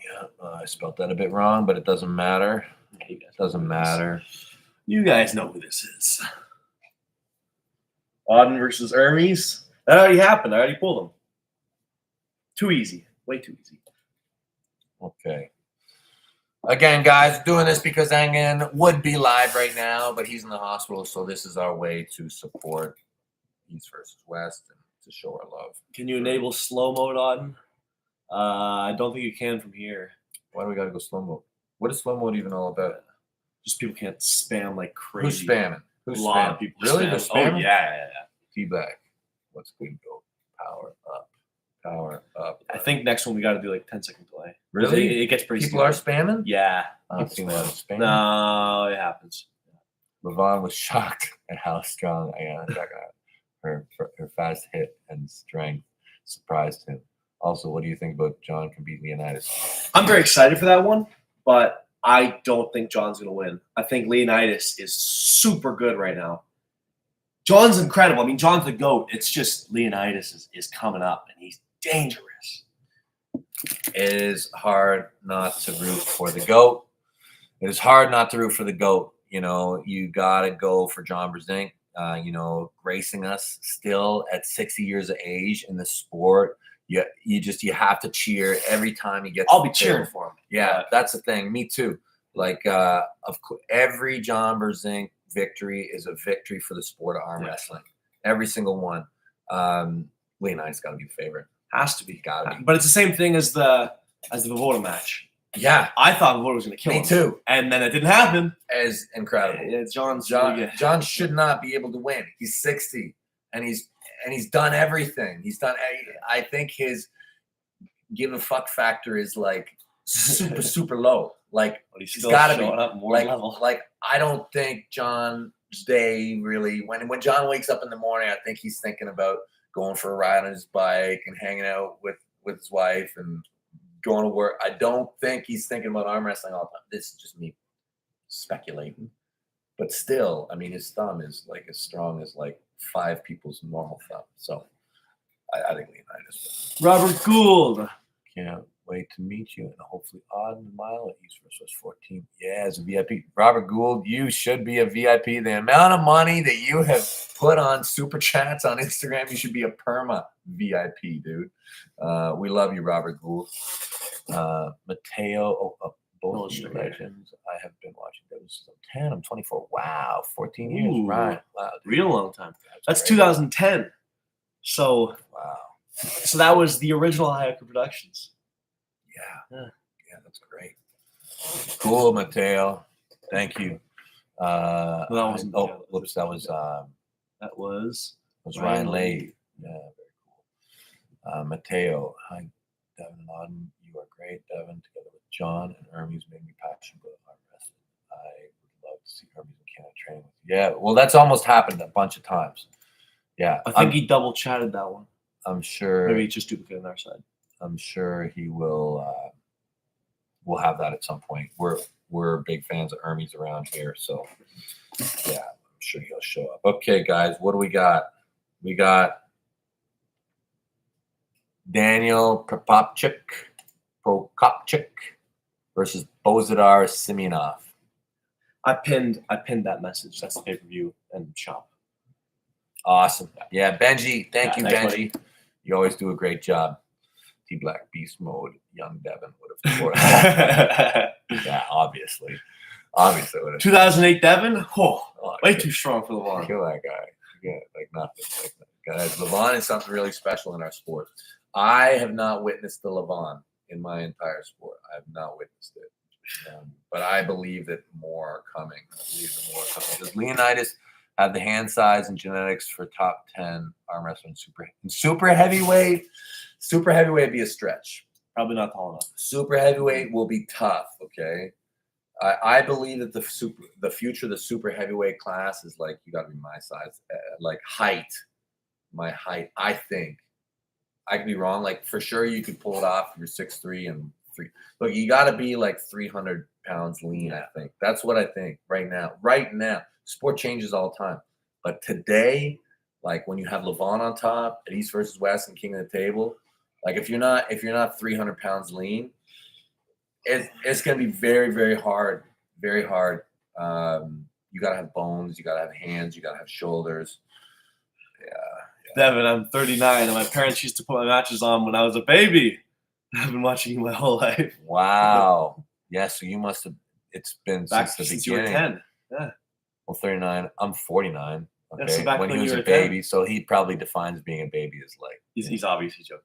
Yeah, I spelled that a bit wrong, but it doesn't matter. It doesn't matter. You guys know who this is. Ardam versus Hermes. That already happened. I already pulled him. Too easy. Way too easy. Okay. Again, guys, doing this because Engen would be live right now, but he's in the hospital, so this is our way to support East versus West and to show our love. Can you enable slow mode on? I don't think you can from here. Why do we gotta go slow mo? What is slow mo even all about? Just people can't spam like Who's crazy. spamming? Who's A lot spamming? of people Really? spam. They're spamming? Oh yeah. Feedback. What's good? Go. Power up. Power up. I think next one we got to do like 10-second delay. Really? It gets pretty. People are stupid. spamming? Yeah. I've seen a lot of spam. No, it happens. Levon was shocked at how strong her fast hit and strength surprised him. Also, what do you think about John can beat Leonidas? I'm very excited for that one, but I don't think John's going to win. I think Leonidas is super good right now. John's incredible. I mean, John's the GOAT. It's just Leonidas is coming up, and he's dangerous. It is hard not to root for the GOAT. It is hard not to root for the GOAT. You know, you got to go for John Brzenk, gracing us still at 60 years of age in the sport. You have to cheer every time he gets. I'll be cheering for him. Yeah, that's the thing. Me too. Like, of course, every John Brzenk victory is a victory for the sport of arm wrestling. Every single one. Leonidas got to be the favorite. Has to be. Got to be. But it's the same thing as the Vavoda match. Yeah, I thought Vavoda was going to kill him. Me too. And then it didn't happen. As incredible. John should not be able to win. He's 60, and he's done everything. He's done. I think his give a fuck factor is like super low. Like he's got to be up more level. Like I don't think John's day really. When John wakes up in the morning, I think he's thinking about going for a ride on his bike and hanging out with his wife and going to work. I don't think he's thinking about arm wrestling all the time. This is just me speculating. But still, I mean, his thumb is like as strong as like 5 people's normal thumb. So I think Leonidas. Robert Gould. Can't wait to meet you and hopefully odd and mile at East West 14. Yeah, as a VIP. Robert Gould, you should be a VIP. The amount of money that you have put on super chats on Instagram, you should be a perma VIP, dude. We love you, Robert Gould. Mateo, both of you legends. I have been watching those since I'm 10. I'm 24. Wow, 14 years. Ooh, right. Wow, dude. Real long time. That's great. 2010. So Wow. So that was the original Hayaka Productions. Yeah, that's great. Cool, Mateo. Thank you. That wasn't. Whoops, that was Ryan Lade. Yeah, very cool. Mateo, hi, Devon and Ardam. You are great, Devon. Together with John and Hermes, made me passionate about arm wrestling. I would love to see Hermes in Canada training with you. Yeah, well, that's almost happened a bunch of times. Yeah, I think he double chatted that one. I'm sure. Maybe just duplicate on our side. I'm sure he will. We'll have that at some point. We're big fans of Hermes around here, so yeah, I'm sure he'll show up. Okay, guys, what do we got? We got Daniel Prokopchuk versus Bozidar Simeonov. I pinned that message. That's the pay-per-view and shop. Awesome. Yeah, Benji. Thank you, thanks, Benji. buddy. You always do a great job. T-Black Beast Mode, young Devon would have. Yeah, obviously. Obviously would have. 2008 Devon? Way too strong for LeVon. Kill that guy. Yeah, like nothing. Guys, LeVon is something really special in our sport. I have not witnessed the LeVon in my entire sport. I have not witnessed it. But I believe that more are coming. Does Leonidas have the hand size and genetics for top 10 arm wrestling super heavyweight? Super heavyweight be a stretch. Probably not tall enough. Super heavyweight will be tough. Okay, I believe that the future of the super heavyweight class is like you got to be my size, like height, my height. I think I could be wrong. Like for sure you could pull it off. You're 6'3" and 3. Look, you got to be like 300 pounds lean. I think that's what I think right now. Right now, sport changes all the time, but today, like when you have LeVon on top at East versus West and King of the Table. Like if you're not 300 pounds lean, it's gonna be very, very hard. Very hard. You gotta have bones, you gotta have hands, you gotta have shoulders. Yeah. Devon, I'm 39 and my parents used to put my matches on when I was a baby. I've been watching you my whole life. Wow. Yeah, so you must have it's been back since the since beginning. you were 10. Yeah. Well, 39. I'm 49. Okay. Yeah, so back when he was you a were baby, 10. so he probably defines being a baby as like He's obviously joking.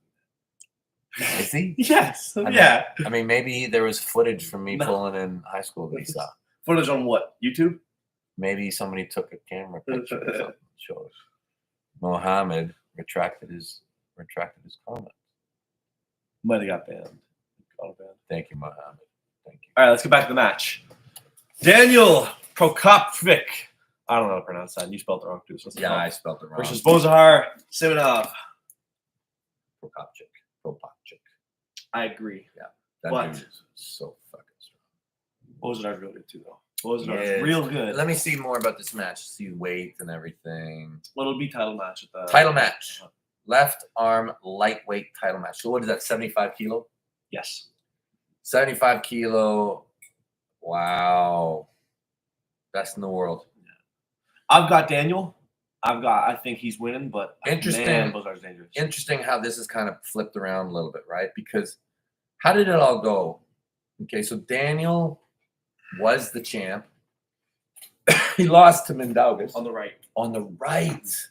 Is he? Yes. I mean- Yeah. I mean, maybe there was footage from me No. pulling in high school that he saw. Footage on what? YouTube? Maybe somebody took a camera picture or something. Shows. Mohammed retracted his comment. Might have got banned. Got banned. Thank you, Mohammed. Thank you. All right, let's get back to the match. Daniel Prokopchik. I don't know how to pronounce that. You spelled it wrong too. So Yeah, I spelled it wrong. versus Bahar Simonov. Prokopchik. I agree. That But- dude is so fucking strong. Bozar's really good too, though. Bozar's Yeah. real good. Let me see more about this match. See weight and everything. Well, it'll be title match at the Title match. Left arm lightweight title match. So what is that? 75 kilo? Yes. 75 kilo. Wow. Best in the world. I've got Daniel. I think he's winning, but Interesting. Man, Bozar's dangerous. Interesting how this is kind of flipped around a little bit, right? Because how did it all go? Okay, so Daniel was the champ. He lost to Mindaugas On the right. on the right.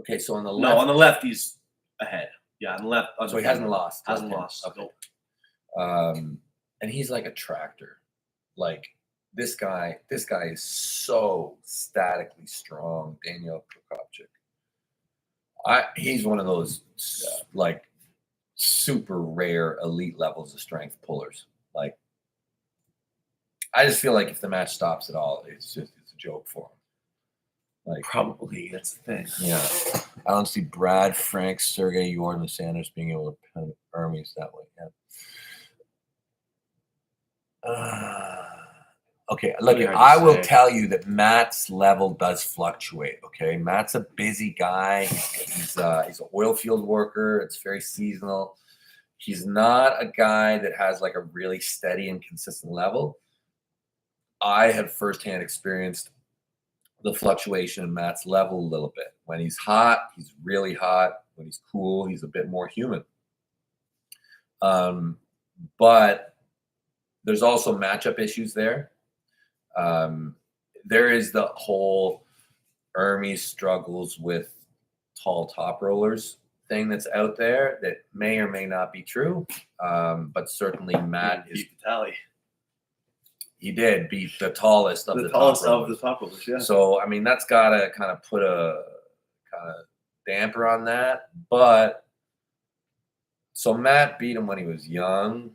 Okay, so on the No, left. on the left he's ahead. Yeah, on the left. So he hasn't lost. Hasn't Okay. lost. Okay. Nope. And he's like a tractor. Like this guy is so statically strong, Daniel Prokopchik. He's one of those like super rare elite levels of strength pullers. Like I just feel like if the match stops at all, it's a joke for him. Like Probably. That's the thing. yeah. I don't see Brad, Frank, Sergey, Jordan, and Sanders being able to pin Hermes that way. Yeah. Okay, look, Really hard to I will say. tell you that Matt's level does fluctuate. Okay, Matt's a busy guy. He's an oil field worker. It's very seasonal. He's not a guy that has like a really steady and consistent level. I have firsthand experienced the fluctuation in Matt's level a little bit. When he's hot, he's really hot. When he's cool, he's a bit more human. But there's also matchup issues there. There is the whole Hermes struggles with tall top rollers thing that's out there that may or may not be true. But certainly Matt is. Beat Vitaly. He did beat the tallest of the tallest top of rollers. the top rollers. Yeah. So, I mean, that's got to kind of put a kind of damper on that. But so Matt beat him when he was young.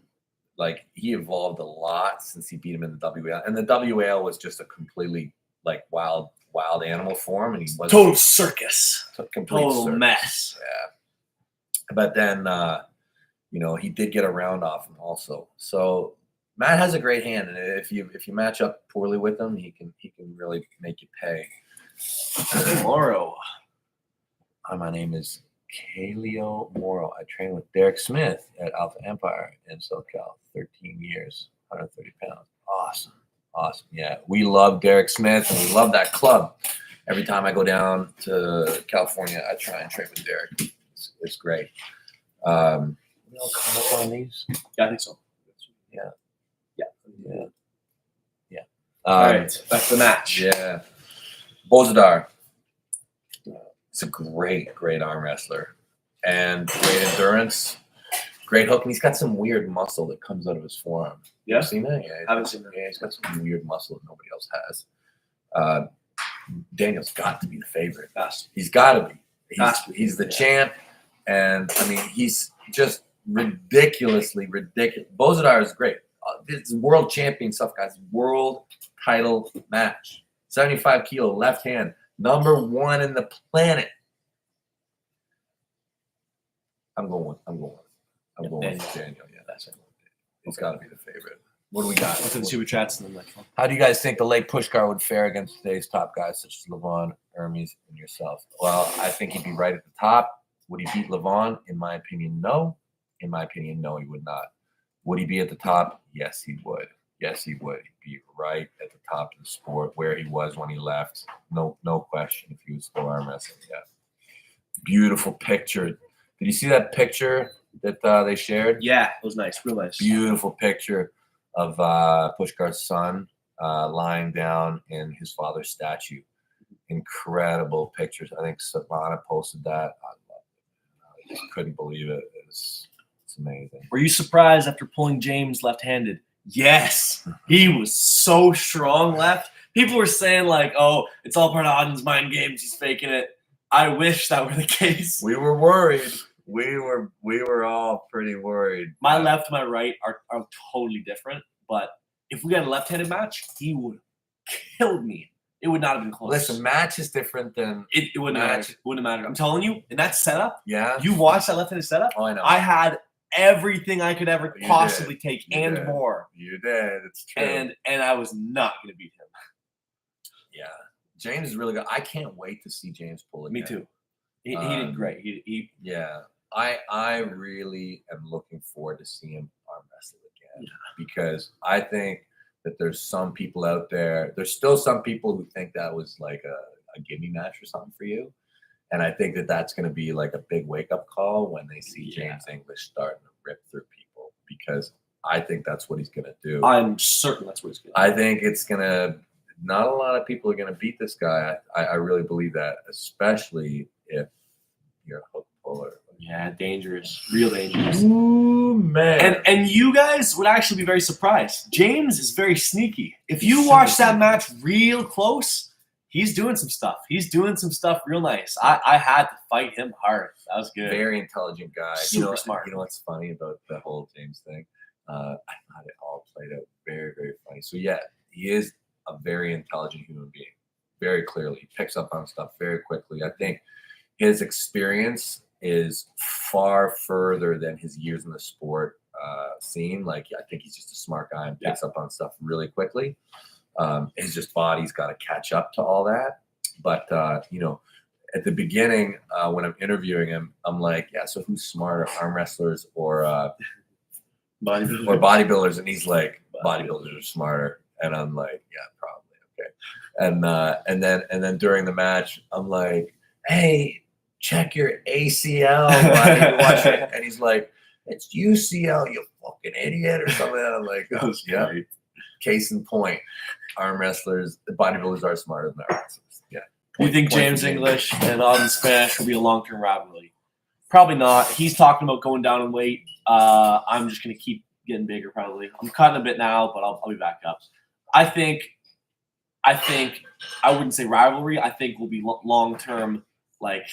Like he evolved a lot since he beat him in the WAL. And the WAL was just a completely like wild animal form. And he was Total circus. complete Total circus. mess. Yeah. But then, he did get a round off him also. So Matt has a great hand, and if you match up poorly with him, he can really make you pay. Tomorrow. Hi, my name is Kaleo Morrow. I train with Derek Smith at Alpha Empire in SoCal. 13 years, 130 pounds. Awesome. Yeah, we love Derek Smith, and we love that club. Every time I go down to California, I try and train with Derek. It's great. We all caught up on these. Yeah, I think so. Yeah. All right, back to the match. Yeah. Bozadar. He's a great arm wrestler. And great endurance. Great hook. And he's got some weird muscle that comes out of his forearm. Yeah? You seen that? Yeah. I haven't seen that. Yeah, he's got some weird muscle that nobody else has. Daniel's got to be the favorite. Fast. He's got to be. Has to be, He's the yeah. champ. And, I mean, he's just ridiculously ridiculous. Bozadar is great. This is world champion stuff, guys. World title match. 75 kilo, left hand. Number one in the planet. I'm going with Daniel. Yeah, that's it. He's got to be the favorite. What do we got? Let's do the super chats and then next one. How do you guys think the late Pushkar would fare against today's top guys such as Levon, Hermes, and yourself? Well, I think he'd be right at the top. Would he beat Levon? In my opinion, no. In my opinion, no, he would not. Would he be at the top? Yes, he would. Yes, he would. He'd be right at the top of the sport where he was when he left. No question if he was still arm wrestling. Yeah. Beautiful picture. Did you see that picture that they shared? Yeah, it was nice. Real nice. Beautiful picture of Pushkar's son lying down in his father's statue. Incredible pictures. I think Savannah posted that. I loved it. I just couldn't believe it. It's It's amazing. Were you surprised after pulling James left-handed? Yes. He was so strong left. People were saying like, "Oh, it's all part of Ardam's mind games. He's faking it." I wish that were the case. We were worried. We were all pretty worried. My left and my right are totally different. But if we had a left-handed match, he would have killed me. It would not have been close. Listen, match is different than it wouldn't have mattered. It wouldn't have mattered. I'm telling you, in that setup, yeah. you watched that left-handed setup. Oh, I know. I had everything I could ever You possibly did. take You and did. more. You did. It's true. And I was not going to beat him. Yeah, James is really good. I can't wait to see James pull again. Me too. He did great. He Yeah, I really am looking forward to seeing him arm wrestle again because I think that there's some people out there. There's still some people who think that was like a gimme match or something for you, and I think that that's going to be like a big wake up call when they see James English starting to rip through people because I think that's what he's going to do. I'm certain that's what he's going to do. I think it's going to. Not a lot of people are going to beat this guy. I really believe that, especially if you're a hook puller. Yeah, dangerous. Real dangerous. Ooh, man. And you guys would actually be very surprised. James is very sneaky. If you watch that match real close, he's doing some stuff. He's doing some stuff real nice. I had to fight him hard. That was good. Very intelligent guy. Super smart. You know what's funny about the whole James thing? I thought it all played out very, very funny. So, yeah, he is a very intelligent human being, very clearly. He picks up on stuff very quickly. I think his experience is far further than his years in the sport scene. Like, I think he's just a smart guy and picks up on stuff really quickly. His just body's got to catch up to all that. But, you know, at the beginning, when I'm interviewing him, I'm like, yeah, so who's smarter, arm wrestlers or bodybuilders? And he's like, bodybuilders are smarter. And I'm like, yeah, probably, okay. And then during the match, I'm like, hey, check your ACL. Watch it. And he's like, it's UCL, you fucking idiot, or something. And I'm like, oh, yeah. Case in point, arm wrestlers, the bodybuilders are smarter than arm wrestlers. Yeah. Do you think James English and Ardam Spanish will be a long-term rivalry? Probably not. He's talking about going down in weight. I'm just going to keep getting bigger, probably. I'm cutting a bit now, but I'll be back up. I think I wouldn't say rivalry. I think we'll be long-term like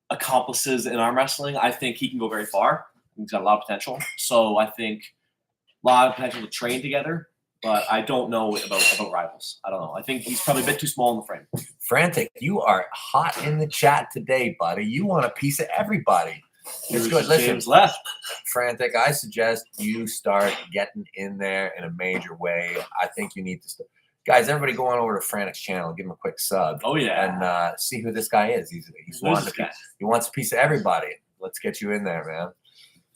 accomplices in arm wrestling. I think he can go very far. He's got a lot of potential. So I think a lot of potential to train together. But I don't know about rivals. I don't know. I think he's probably a bit too small in the frame. Frantic, you are hot in the chat today, buddy. You want a piece of everybody. It's good. Listen, James left. Frantic, I suggest you start getting in there in a major way. I think you need to guys, everybody go on over to Frantic's channel, give him a quick sub. Oh, yeah. And see who this guy is. He wants a piece of everybody. Let's get you in there, man.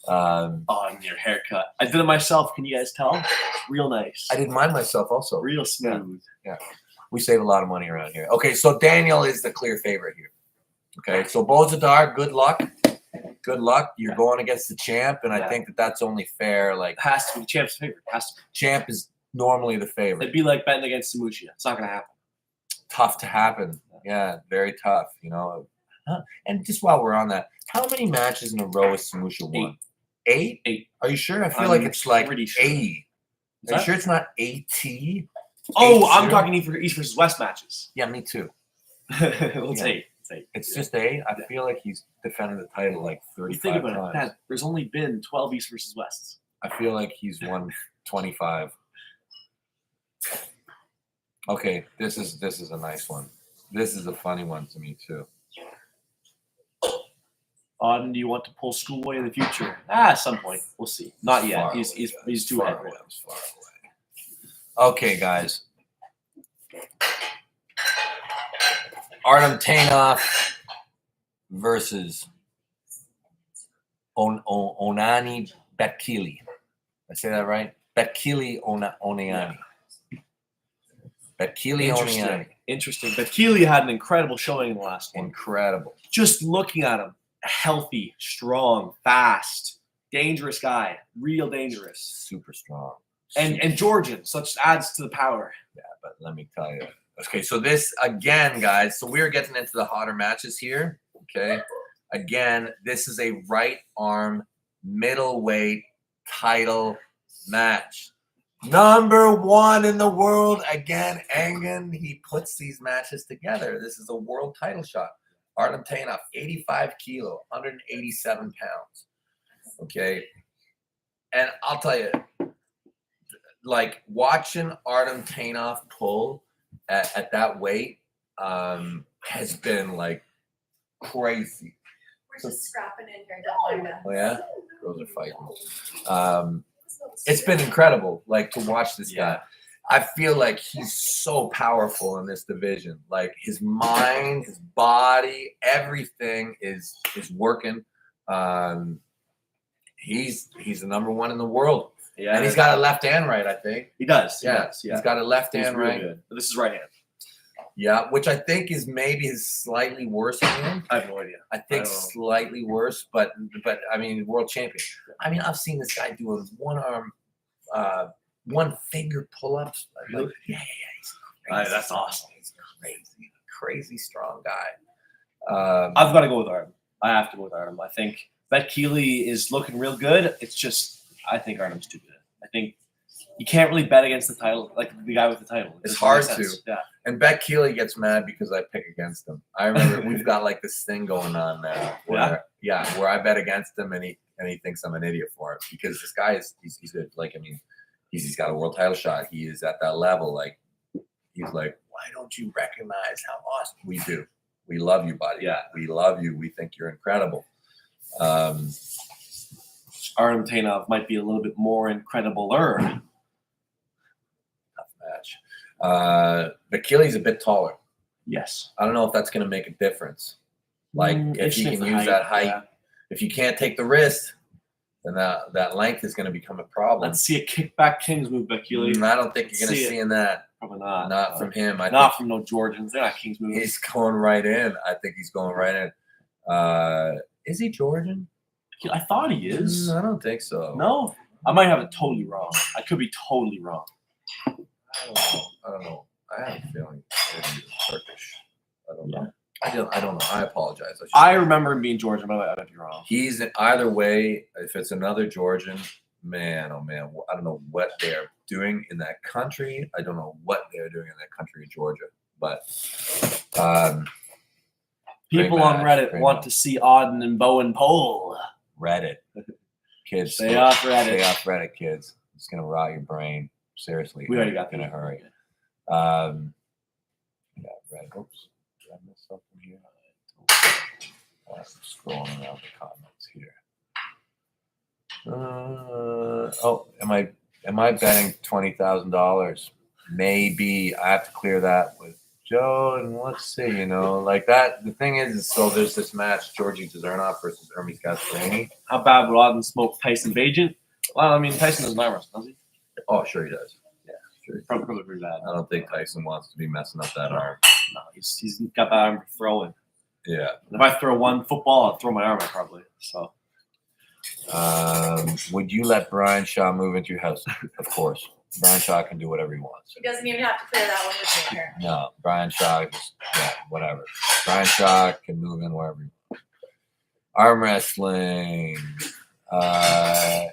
On your haircut. I did it myself. Can you guys tell? It's real nice. I did mine myself also. Real smooth. Yeah. We save a lot of money around here. Okay, so Daniel is the clear favorite here. Okay, so Bozadar, good luck. Good luck. You're going against the champ, and I think that that's only fair. Like, It has to be the champ's favorite. It has to be. Champ is normally the favorite. It'd be like betting against Samushia. It's not going to happen. Tough to happen. Yeah, very tough, you know. And just while we're on that, how many matches in a row has Samusha won? 8? 8. Are you sure? I feel like it's like 80. Sure. Are you sure it's not 80? Oh, I'm talking East versus West matches. Yeah, me too. It's 8. It's just 8. I feel like he's defended the title like 35 Think about times. it. Dad, there's only been 12 East versus Wests. I feel like he's won 25. Okay, this is a nice one. This is a funny one to me too. Do you want to pull Schoolboy in the future? At some point. We'll see. Not yet. He's too far ahead. away. Far away. Okay, guys. Ardam Tainov versus Onani Betkili. I say that right? Betkili Oniani. Betkili Oniani. Interesting. Betkili had an incredible showing in the last one. Incredible. Just looking at him, healthy, strong, fast, dangerous guy, real dangerous. Super strong. And Georgian, so it just adds to the power. Yeah, but let me tell you. Okay, so this, again, guys, so we're getting into the hotter matches here, okay? Again, this is a right arm middleweight title match. Number 1 in the world again. Engen, he puts these matches together. This is a world title shot. Ardam 85 kilo, 187 pounds. Okay. And I'll tell you, like watching Artyom pull at that weight has been like crazy. We're just scrapping in here, don't mind us. Oh yeah, girls are fighting. It's been incredible, like to watch this guy. I feel like he's so powerful in this division. Like his mind, his body, everything is working. He's the number 1 in the world. Yeah, and he's got a left and right, I think. He does. Yeah, he's got a left and really right. Good. But this is right hand. Yeah, which I think is maybe his slightly worse hand. I have no idea. I think slightly worse, but I mean, world champion. I mean, I've seen this guy doing one arm, one finger pull-ups. Really? Like, yeah, he's crazy. That's awesome. He's crazy strong guy. I've got to go with Ardam. I have to go with Ardam. I think Vitaly is looking real good. It's just, I think Ardam's too good. I think you can't really bet against the title, like the guy with the title. It's hard to. Yeah. And Vitaly gets mad because I pick against him. I remember we've got like this thing going on now where where I bet against him and he thinks I'm an idiot for it because this guy he's good. Like, I mean, he's got a world title shot. He is at that level. Like, he's like, why don't you recognize how awesome we do? We love you, buddy. Yeah. We love you. We think you're incredible. Artyom might be a little bit more incredible-er. Tough match. Vitaly's a bit taller. Yes. I don't know if that's going to make a difference. Like, if you can use that height. If you can't take the wrist, then that length is going to become a problem. Let's see a kickback Kings move, Vitaly. I don't think you're going to see that. Probably not. Not from him. Not from no Georgians. They're not Kings moves. He's going right in. I think he's going right in. Is he Georgian? I thought he is. I don't think so. No? I might have it totally wrong. I could be totally wrong. I don't know. I have a feeling he's Turkish. I don't know. I don't know. I apologize. I remember him being Georgian, but I might be wrong. He's either way. If it's another Georgian, man, oh man, I don't know what they're doing in that country. I don't know what they're doing in that country of Georgia. But people on Reddit want to see Auden and Bowen pole. Reddit. Kids. Stay off Reddit. Stay off Reddit, kids. It's going to rot your brain. Seriously. We already got in a that. hurry. Reddit. Oops. Did I miss something here? I'm scrolling around the comments here. Am I betting $20,000? Maybe. I have to clear that with Joe, and let's see, like that. The thing is so there's this match, Georgi Zurab versus Hermes Gasparini. How bad would Auden smoke Tyson Bagent? Well, I mean, Tyson doesn't arm wrestle, does he? Oh, sure he does. Yeah, sure. Probably pretty bad. I don't think Tyson wants to be messing up that arm. No, he's got that arm for throwing. Yeah. And if I throw one football, I'll throw my arm out probably. So. Would you let Brian Shaw move into your house? Of course. Brian Shaw can do whatever he wants. He doesn't even have to clear that one with me here. No, Brian Shaw, whatever. Brian Shaw can move in wherever he wants. Arm wrestling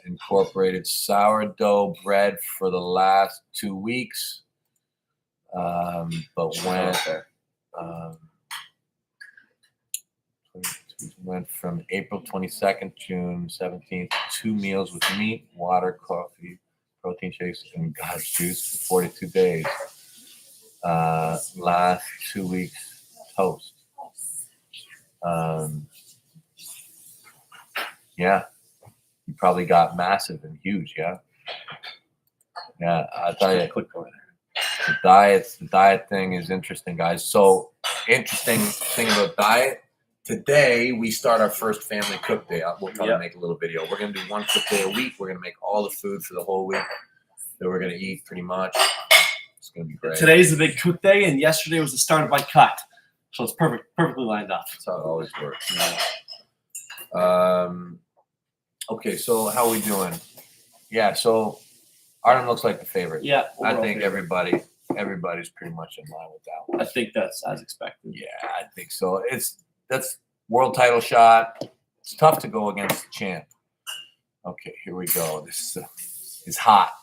incorporated sourdough bread for the last 2 weeks, but went from April 22nd, June 17th, 2 meals with meat, water, coffee, protein shakes, and God's juice for 42 days. Last 2 weeks, toast. Yeah, you probably got massive and huge. Yeah, I tell you, Click over there. the diet thing is interesting, guys. So interesting thing about diet. Today we start our first family cook day. We'll probably make a little video. We're gonna do 1 cook day a week. We're gonna make all the food for the whole week that we're gonna eat, pretty much. It's gonna be great. Today's the big cook day, and yesterday was the start of my cut, so it's perfectly lined up. That's how it always works. Okay, so how are we doing? Yeah, so Ardam looks like the favorite. Yeah, I think everybody's pretty much in line with that one. I think that's as expected. Yeah, I think so. That's world title shot. It's tough to go against the champ. Okay, here we go. This is hot.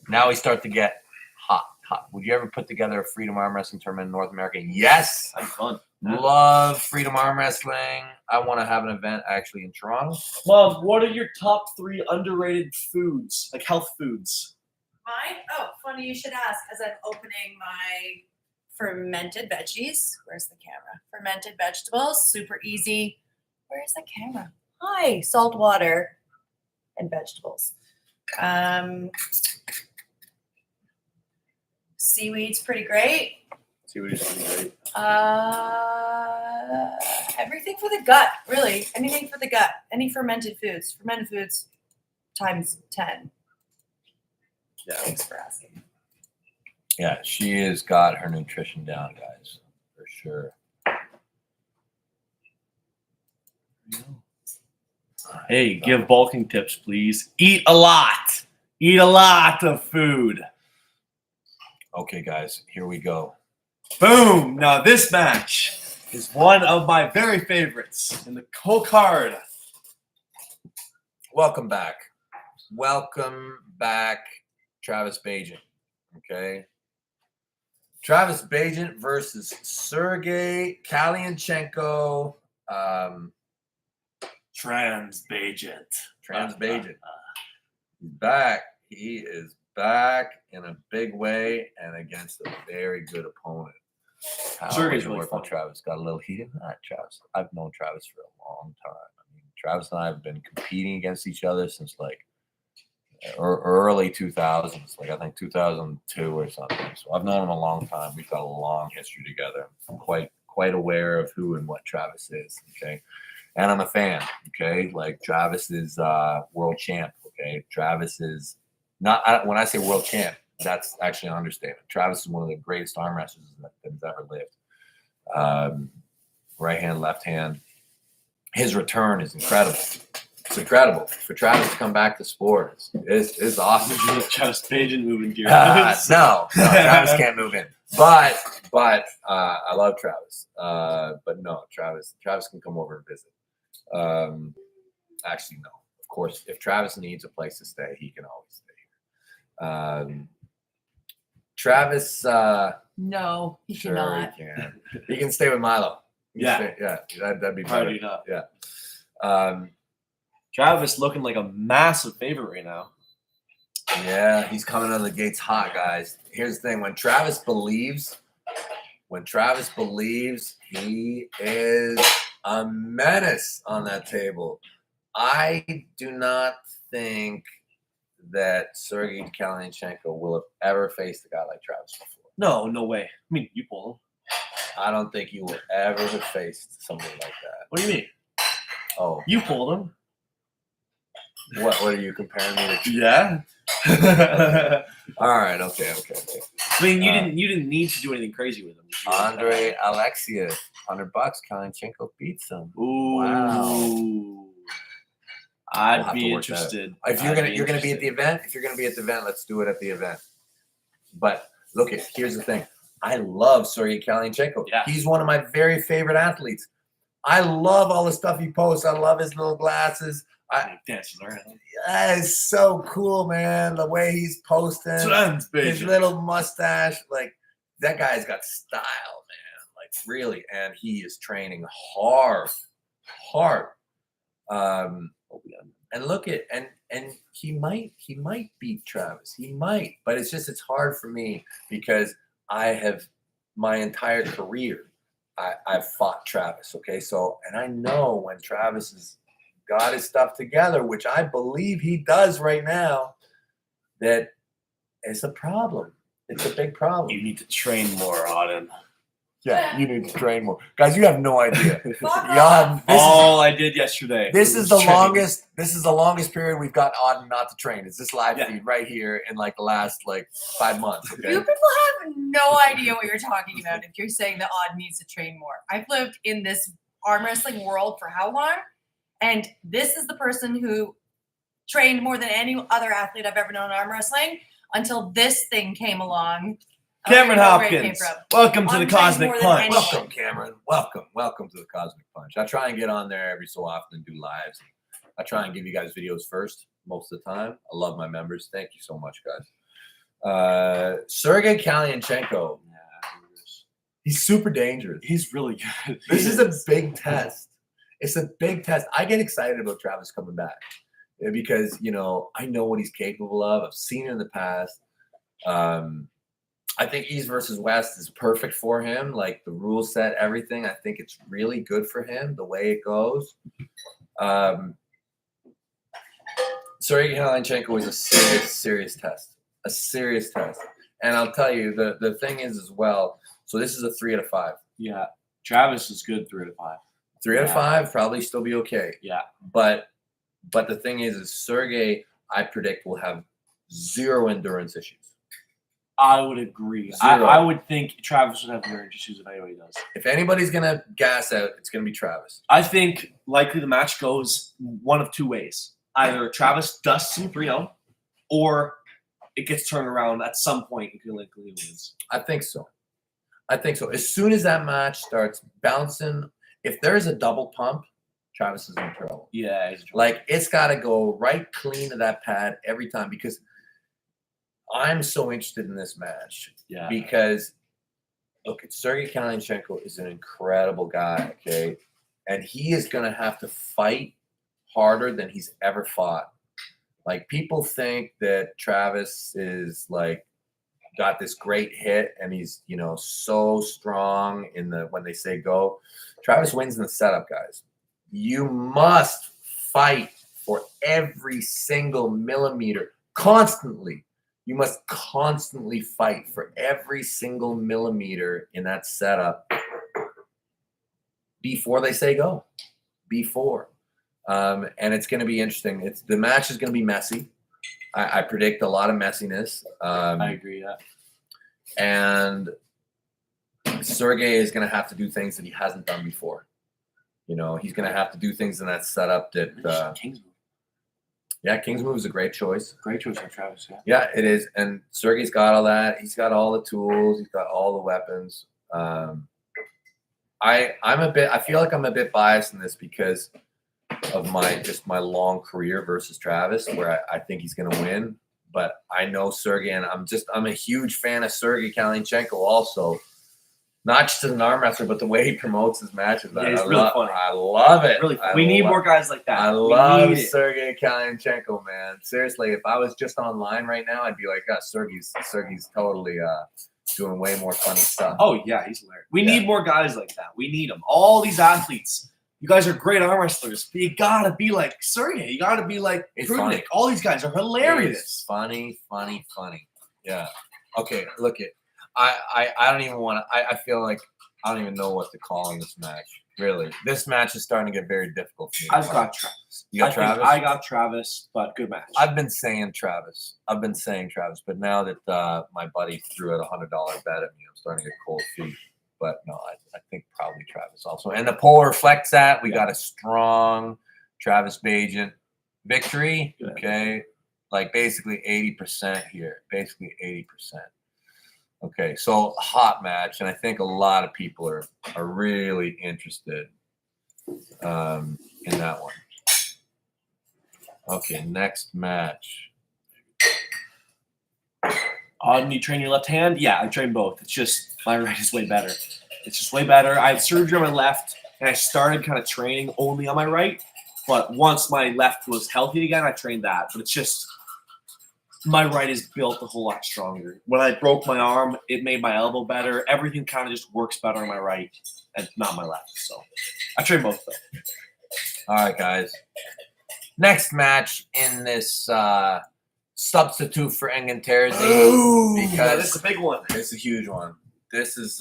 Now we start to get hot. Would you ever put together a Freedom Arm Wrestling tournament in North America? Yes. That'd be fun. Love Freedom Arm Wrestling. I want to have an event actually in Toronto. Mom, what are your top 3 underrated foods, like health foods? Mine? Oh, funny you should ask, as I'm opening my fermented veggies. Where's the camera? Fermented vegetables, super easy. Where's the camera? Hi, salt water and vegetables. Seaweed's pretty great. Seaweed is pretty great. Everything for the gut, really. Anything for the gut. Any fermented foods. Fermented foods times 10. Yeah. Thanks for asking. Yeah, she has got her nutrition down, guys, for sure. Hey, give bulking tips, please. Eat a lot. Eat a lot of food. Okay, guys, here we go. Boom! Now this match is one of my very favorites in the whole card. Welcome back. Welcome back, Travis Bagent. Okay. Travis Bagent versus Sergey Kalyanchenko. Transbagent. Transbagent. He's back. He is back in a big way and against a very good opponent. Sergey's really really fun. fun. Travis got a little heated. Not Travis. I've known Travis for a long time. I mean, Travis and I have been competing against each other since like early 2000s, like I think 2002 or something. So I've known him a long time. We've got a long history together. I'm quite aware of who and what Travis is. Okay. And I'm a fan. Okay. Like Travis is world champ. Okay. Travis is not, when I say world champ, that's actually an understatement. Travis is one of the greatest arm wrestlers that has ever lived. Right hand, left hand. His return is incredible. It's incredible for Travis to come back to sport. It's awesome. Travis Bagent moving gear. No, Travis can't move in. But I love Travis. But no, Travis can come over and visit. Actually, no. Of course, if Travis needs a place to stay, he can always stay here. Travis. No, he Sure, cannot. he can. He can stay with Milo. Yeah. That'd be better. Probably not. Yeah. Travis looking like a massive favorite right now. Yeah, he's coming out of the gates hot, guys. Here's the thing: when Travis believes, he is a menace on that table. I do not think that Sergey Kalyanchenko will have ever faced a guy like Travis before. No way. I mean, you pull him. I don't think he will ever have faced somebody like that. What do you mean? Oh, You pulled him. what are you comparing me to? Yeah. All right, okay. I mean, you didn't need to do anything crazy with him. Andre Alexiev, $100. Kalyanchenko beats him. Ooh. Wow. I'd We'll have be to work that interested. If you're gonna be at the event, let's do it at the event. But look, here's the thing. I love Sergey Kalyanchenko. Yeah. He's one of my very favorite athletes. I love all the stuff he posts. I love his little glasses. Dances around. That is so cool, man. The way he's posting, his little mustache, like that guy's got style, man. Like really, and he is training hard. And look at and he might beat Travis. He might, but it's hard for me because I have my entire career I've fought Travis. Okay, so and I know when Travis has got his stuff together, which I believe he does right now, that it's a problem. It's a big problem. You need to train more, Ardam. Yeah, you need to train more, guys. You have no idea. I did yesterday. This is was the training. longest. This is the longest period we've got Auden not to train. It's this live feed right here in like the last 5 months. Okay? You people have no idea what you're talking about if you're saying that Odd needs to train more. I've lived in this arm wrestling world for how long? And this is the person who trained more than any other athlete I've ever known in arm wrestling until this thing came along. Cameron I don't know where it came Hopkins, from. welcome to I'm the trained Cosmic more than Punch. anyone. Welcome, Cameron. Welcome to the Cosmic Punch. I try and get on there every so often and do lives. I try and give you guys videos first, most of the time. I love my members. Thank you so much, guys. Sergey Kalyanchenko. He's super dangerous. He's really good. This is a big test. It's a big test. I get excited about Travis coming back because, I know what he's capable of. I've seen it in the past. I think East versus West is perfect for him. Like the rule set, everything. I think it's really good for him, the way it goes. Sergey Kalyanchenko is a serious test. A serious test. And I'll tell you, the thing is as well, so this is a 3 out of 5. Yeah. Travis is good 3 out of 5. 3 out of 5, probably still be okay. Yeah. But the thing is Sergey, I predict, will have 0 endurance issues. I would agree. 0. I would think Travis would have endurance issues if anybody does. If anybody's going to gas out, it's going to be Travis. I think likely the match goes one of 2 ways. Either Travis dusts him 3-0, or it gets turned around at some point and Kalyanchenko wins. I think so. As soon as that match starts bouncing, if there's a double pump, Travis is in trouble. Yeah, he's in trouble. Like, it's got to go right clean to that pad every time because I'm so interested in this match. Yeah. Because, look, Sergey Kalyanchenko is an incredible guy, okay? And he is going to have to fight harder than he's ever fought. Like, people think that Travis is, like, got this great hit and he's, so strong when they say go. Travis wins in the setup, guys. You must fight for every single millimeter constantly. You must constantly fight for every single millimeter in that setup before they say go. Before. And it's going to be interesting. The match is going to be messy. I predict a lot of messiness. I agree, yeah. And Sergey is going to have to do things that he hasn't done before. He's going to have to do things in that setup that King's move. Yeah, King's move is a great choice. Great choice for Travis, yeah. Yeah, it is. And Sergey's got all that. He's got all the tools. He's got all the weapons. I feel like I'm a bit biased in this because of my long career versus Travis, where I think he's going to win. But I know Sergey, and I'm a huge fan of Sergey Kalyanchenko also. Not just as an arm wrestler, but the way he promotes his matches. Yeah, it's really funny. I love it. Really, we need more guys like that. I love Sergey Kalyanchenko, man. Seriously, if I was just online right now, I'd be like, Sergey's totally doing way more funny stuff. Oh, yeah, he's hilarious. We need more guys like that. We need them. All these athletes. You guys are great arm wrestlers, but you got to be like Sergey. You got to be like Prudnik. All these guys are hilarious. It's funny. Yeah. Okay, look it. I don't even want to. I feel like I don't even know what to call in this match. Really, this match is starting to get very difficult for me. I've got Travis. You got Travis? I got Travis, but good match. I've been saying Travis, but now that my buddy threw out a $100 bet at me, I'm starting to get cold feet. But no, I think probably Travis also. And the poll reflects that. We got a strong Travis Bagent victory. Good. Okay, like basically 80% here. Basically 80%. Okay, so hot match, and I think a lot of people are really interested in that one. Okay, next match. You train your left hand? Yeah, I train both. It's just my right is way better. It's just way better. I had surgery on my left, and I started kind of training only on my right. But once my left was healthy again, I trained that. But it's just my right is built a whole lot stronger. When I broke my arm, it made my elbow better. Everything kind of just works better on my right and not my left. So I train both though. All right, guys. Next match in this substitute for Engen Terzi. Because it's a big one. It's a huge one. This is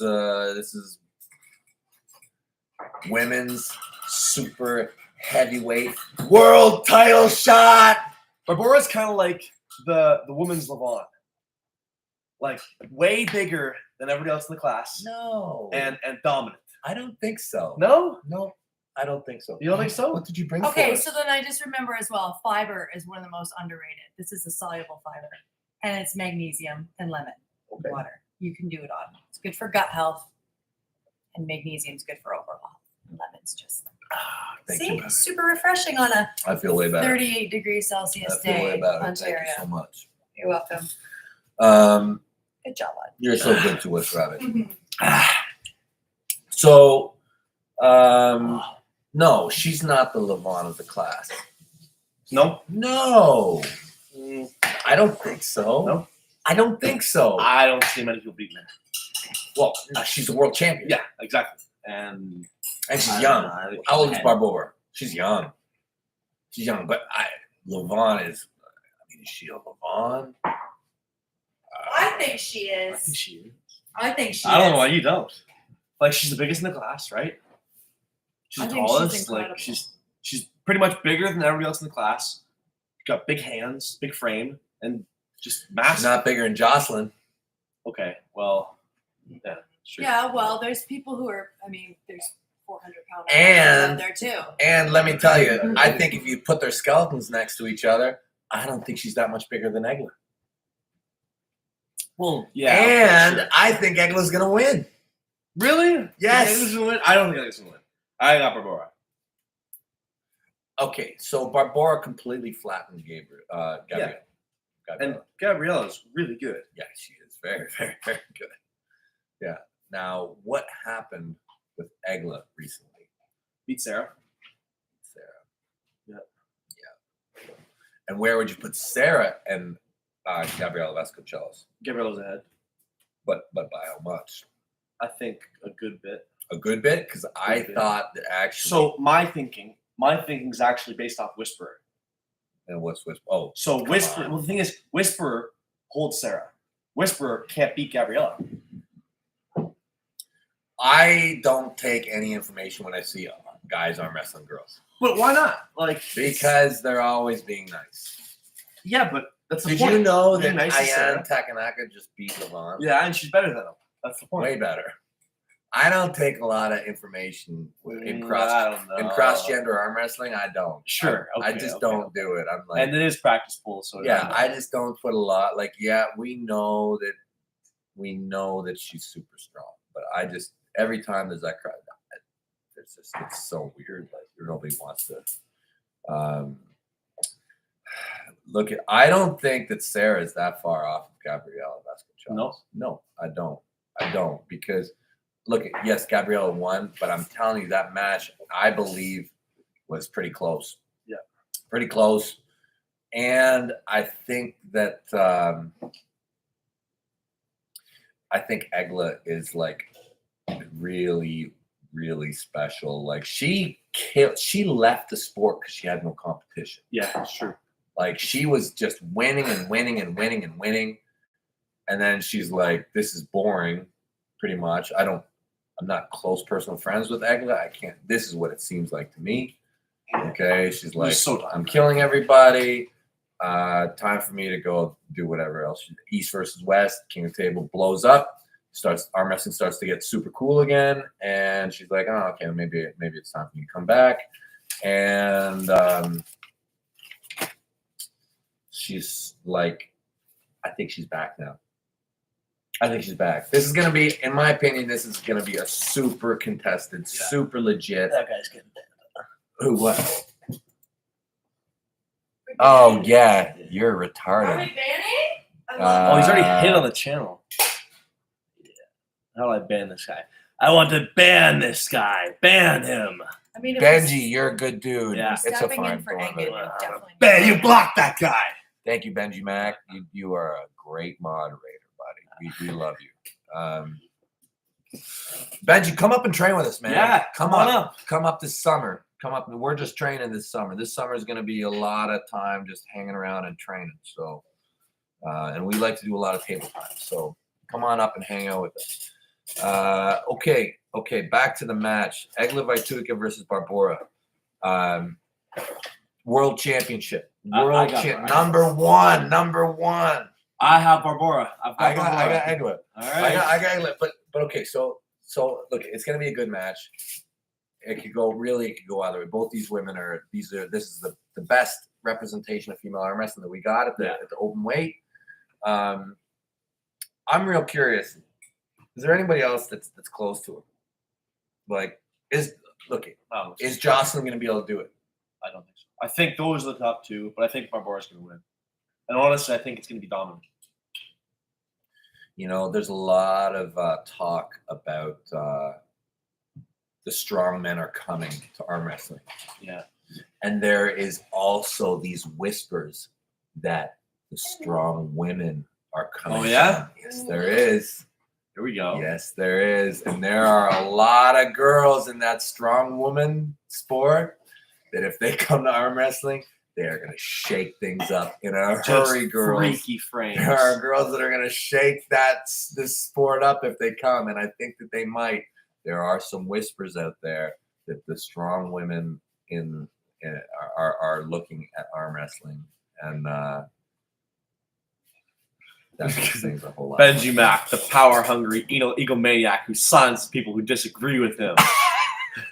women's super heavyweight world title shot. Barbora's kind of like the women's Levant. Like way bigger than everybody else in the class. No. And dominant. I don't think so. No? No, I don't think so. You don't think so? What did you bring Okay, for us? so then I just remember as well, fiber is one of the most underrated. This is a soluble fiber, and it's magnesium and lemon water. You can do it on. It's good for gut health, and magnesium's good for overall health. And lemon's just Thank you. See, Better. super refreshing on a I feel way better. 38 degrees Celsius I feel way day, better. Ontario. Thank you so much. You're welcome. Good job, Lud. You're so good to us, Rabbit. So, no, she's not the Levon of the class. No. No, I don't think so. No? I don't think so. I don't see many people beating her. Well, she's a world champion. Yeah, exactly. And And she's I young. don't know. How old is Barbora? She's young. She's young, but Levon is. I mean, is she a Levon? I think she I is. think she is. I think she I don't is. know why you don't. Like, she's the biggest in the class, right? She's I the think she's tallest. Like, incredible. she's pretty much bigger than everybody else in the class. Got big hands, big frame, and just massive. She's not bigger than Jocelyn. Okay, well, yeah, sure. Yeah, well, there's people who are, I mean, there's 400-pound And- out there too. And let me tell you, I think if you put their skeletons next to each other, I don't think she's that much bigger than Egla. Well, yeah. And okay, sure. I think Egla's gonna win. Really? Yes. You think Egla's gonna win? I don't think Egla's gonna win. I got Barbora. Okay, so Barbora completely flattened Gabriela. And Gabriela. Gabriela is really good. Yeah, she is very, very, very good. Yeah. Now, what happened with Egla recently? Beat Sarah. Sarah. Yeah. Yeah. And where would you put Sarah and Gabriela Vasconcelos? Gabriela's ahead. But by how much? I think a good bit. A good bit? Because I Good bit. thought that actually. So my thinking is actually based off Whisperer. And what's Whisper? Oh, So come Whisperer. on. Well, the thing is, Whisperer holds Sarah. Whisperer can't beat Gabriela. I don't take any information when I see guys arm wrestling girls But why not? Like, because they're always being nice. yeah, but that's the Did point. you know that Being nice to Sarah. Ayan Takanaka just beat Levon? Yeah, and she's better than him. That's the point. Way better. I don't take a lot of information in I don't know. cross gender arm wrestling. I don't. Sure. I okay, just okay. don't do it. I'm like, And it is practice pool, so yeah, I just don't put a lot. Like, yeah, we know that she's super strong, but I just every time there's that crowd, it's so weird. Like nobody wants to look at. I don't think that Sarah is that far off of Gabriela Vasconcelos. No, I don't because. Look, yes, Gabriela won, but I'm telling you that match, I believe, was pretty close. Yeah. Pretty close. And I think that Egla is like really, really special. Like she left the sport because she had no competition. Yeah, it's true. Like she was just winning and winning and winning and winning. And then she's like, this is boring, pretty much. I'm not close personal friends with Egla. I can't. This is what it seems like to me. Okay, she's like, so I'm killing everybody. Time for me to go do whatever else. East versus West. King of Table blows up. Arm wrestling starts to get super cool again, and she's like, oh, okay, maybe it's time for me to come back. And she's like, I think she's back now. I think she's back. This is going to be, in my opinion, this is going to be a super contested, super legit. That guy's getting dead. Who, what? Oh, yeah. You're Are we retarded. banning? I love Oh, he's already hit on the channel. Yeah. How do I ban this guy? I want to ban this guy. Ban him. I mean, if Benji, you're a good dude. Yeah. It's a stepping fine in for form. Egla would definitely be Ban, you fine. blocked that guy. Thank you, Benji Mac. You are a great moderator, buddy. We love you. Benji, come up and train with us, man. Yeah, come on up. up. Come up this summer. Come up. We're just training this summer. This summer is going to be a lot of time just hanging around and training. So, and we like to do a lot of table time. So come on up and hang out with us. Okay. Back to the match. Egla Vituka versus Barbora. World Championship. I got her. Number one. I have Barbora. I got Egla. All right. I got Egla. But okay, so look, it's gonna be a good match. It could go either way. Both these women this is the best representation of female arm wrestling that we got at the open weight. I'm real curious. Is there anybody else that's close to him? Like, look, Oh, is Jocelyn going to be able to do it? I don't think so. I think those are the top two, but I think Barbora's going to win. And honestly, I think it's going to be dominant. You know, there's a lot of talk about the strong men are coming to arm wrestling. Yeah. And there is also these whispers that the strong women are coming. Oh, yeah? Yes, there is. Here we go. Yes, there is. And there are a lot of girls in that strong woman sport that if they come to arm wrestling, they are going to shake things up in a hurry, girls. Freaky frames. There are girls that are going to shake this sport up if they come, and I think that they might. There are some whispers out there that the strong women are looking at arm wrestling, and that makes things a whole lot. Benji Mack, the power-hungry egomaniac who silences people who disagree with him.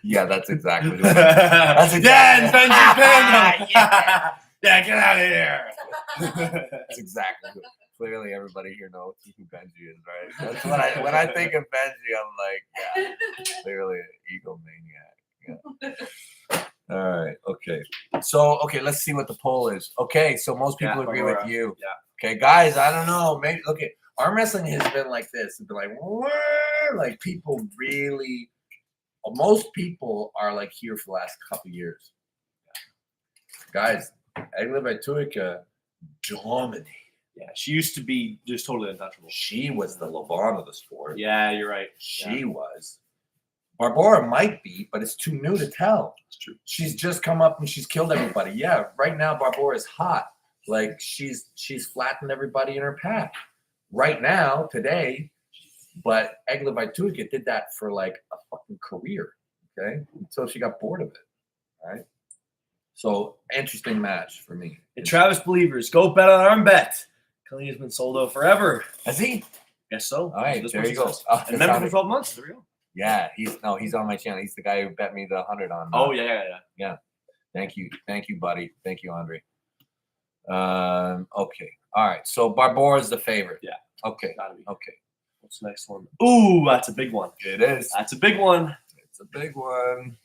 Yeah, that's exactly what That's exactly- Benji Panda. Yeah. Yeah, get out of here. That's exactly what. Clearly, everybody here knows who Benji is, right? That's what when I think of Benji, I'm like, yeah, clearly an egomaniac. Yeah. All right. Okay. So, let's see what the poll is. Okay. So most people agree with you. Yeah. Okay, guys. I don't know. Maybe okay. Arm wrestling has been like this. It's been like, "Wah," like people really. Most people are like here for the last couple years. Guys, Olga Vitaly dominated. Yeah, she used to be just totally untouchable. She was the LeBron of the sport. Yeah, you're right. She was. Barbora might be, but it's too new to tell. It's true. She's just come up and she's killed everybody. Yeah, right now Barbora is hot. Like she's flattened everybody in her path. Right now, today, but Olga Vitaly did that for like a fucking career. Okay, until she got bored of it. All right. So interesting match for me. And Travis believers, go bet on ArmBet. Kalini's been sold out forever. Has he? Guess so. All right, This there you person go. says. Oh, And member for 12 months. There we go. yeah, he's on my channel. He's the guy who bet me the 100 on. Oh yeah. Thank you, buddy. Thank you, Andre. Okay, all right. So Barbora's the favorite. Yeah. Okay. Gotta be. Okay. What's the next one? Ooh, that's a big one. It is. That's a big one. It's a big one.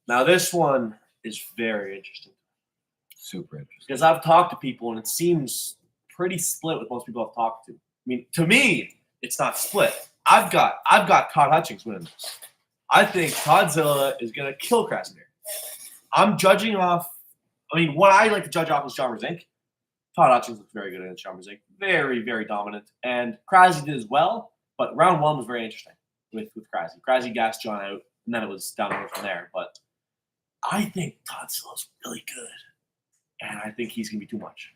Now this one is very interesting Super interesting. because I've talked to people and it seems pretty split with most people I've talked to. I mean, to me, it's not split. I've got Todd Hutchings winning this. I think Toddzilla is gonna kill Krasimir. I'm judging off. I mean, what I like to judge off is Chalmers Inc. Todd Hutchings looks very good against Chalmers Inc. Very, very dominant. And Krasi did as well, but round one was very interesting with Krasi. Krasi gassed John out, and then it was downhill from there. But I think Toddzilla's really good. And I think he's going to be too much.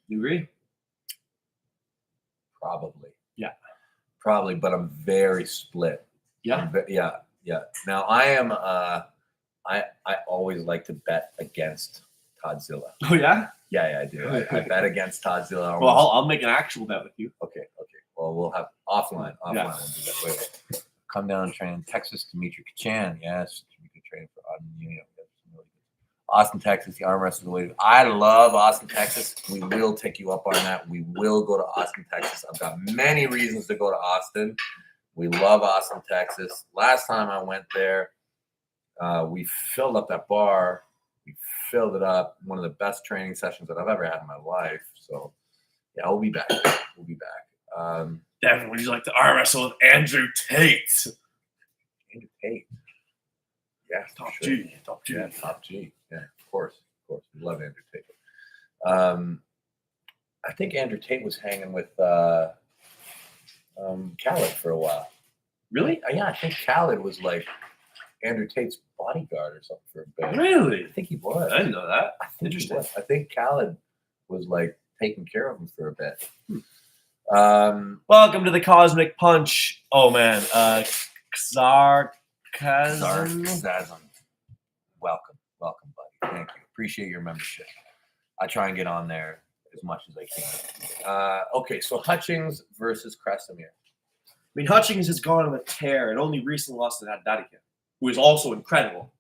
You agree? Probably. Yeah. Probably, but I'm very split. Yeah. Yeah. Now I am. I always like to bet against Toddzilla. Oh, yeah? Yeah, I do. I bet against Toddzilla. Well, I'll make an actual bet with you. Okay. Well, we'll have offline. Yeah. We'll do that. Wait. Come down and train in Texas. Dimitri Kachan. Yes. Dimitri training for Ardam. Austin, Texas. The arm wrestling way. I love Austin, Texas. We will take you up on that. We will go to Austin, Texas. I've got many reasons to go to Austin. We love Austin, Texas. Last time I went there, we filled up that bar. We filled it up. One of the best training sessions that I've ever had in my life. So, yeah, we'll be back. Devon, would you like to arm wrestle with Andrew Tate? Andrew Tate. Yeah, Top sure. G. Top G. Yeah, top G. Yeah, of course. We love Andrew Tate. I think Andrew Tate was hanging with Khaled for a while. Really? Yeah, I think Khaled was like Andrew Tate's bodyguard or something for a bit. Really? I think he was. I didn't know that. I think he Interesting. was. I think Khaled was like taking care of him for a bit. Welcome to the Cosmic Punch. Oh, man. Sarcasm. Welcome, buddy. Thank you. Appreciate your membership. I try and get on there as much as I can. Okay, so Hutchings versus Krasimir. I mean, Hutchings has gone on a tear and only recently lost to that Vladimir, who is also incredible.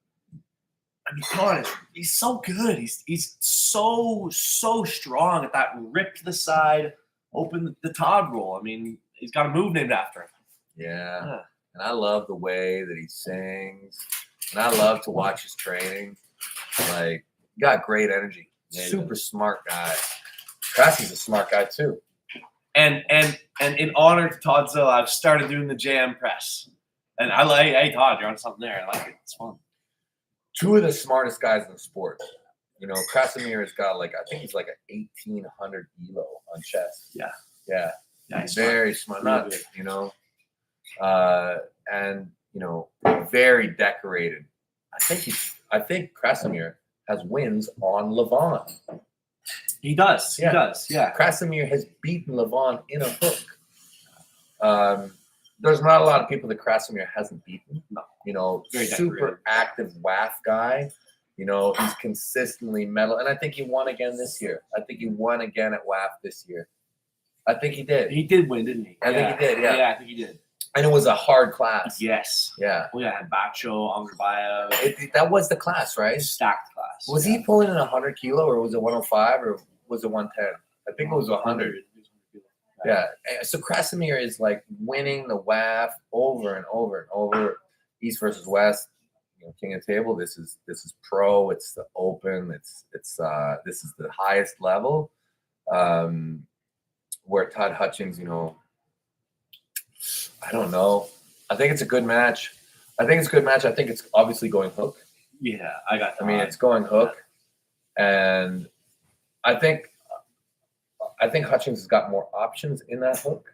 I mean, God, he's so good. He's so strong at that rip to the side, open the Todd roll. I mean, he's got a move named after him. Yeah. and I love the way that he sings, and I love to watch his training. Like, got great energy. Yeah, Super smart guy. Krasy's a smart guy too. And in honor to Todd Zilla, I've started doing the JM press. And I like, hey Todd, you're on something there. I like it. It's fun. Two of the smartest guys in the sport. You know, Krasimir has got like, I think he's like an 1800 elo on chess. Yeah. Yeah. Nice. Very smart. Really Not, good. you know, and, you know, very decorated. I think Krasimir has wins on Levon. He does. Yeah. He does. Yeah. Krasimir has beaten Levon in a hook. There's not a lot of people that Krasimir hasn't beaten. No. You know, Very super decorated. active WAF guy. You know, he's consistently medal. And I think he won again this year. I think he won again at WAF this year. I think he did. He did win, didn't he? I think he did, yeah. Yeah, I think he did. And it was a hard class. Yes. Yeah. Well, yeah, Bacho, Angrabaya, That was the class, right? stacked class. Was he pulling in 100 kilo or was it 105 or was it 110? I think it was 100. Yeah. So Krasimir is like winning the WAF over and over and over. East versus West, you know, king of the table. This is pro. It's the open. This is the highest level. Where Todd Hutchings, you know, I don't know. I think it's a good match. I think it's obviously going hook. Yeah, I got that. I mean, it's going hook, and I think Hutchings has got more options in that hook.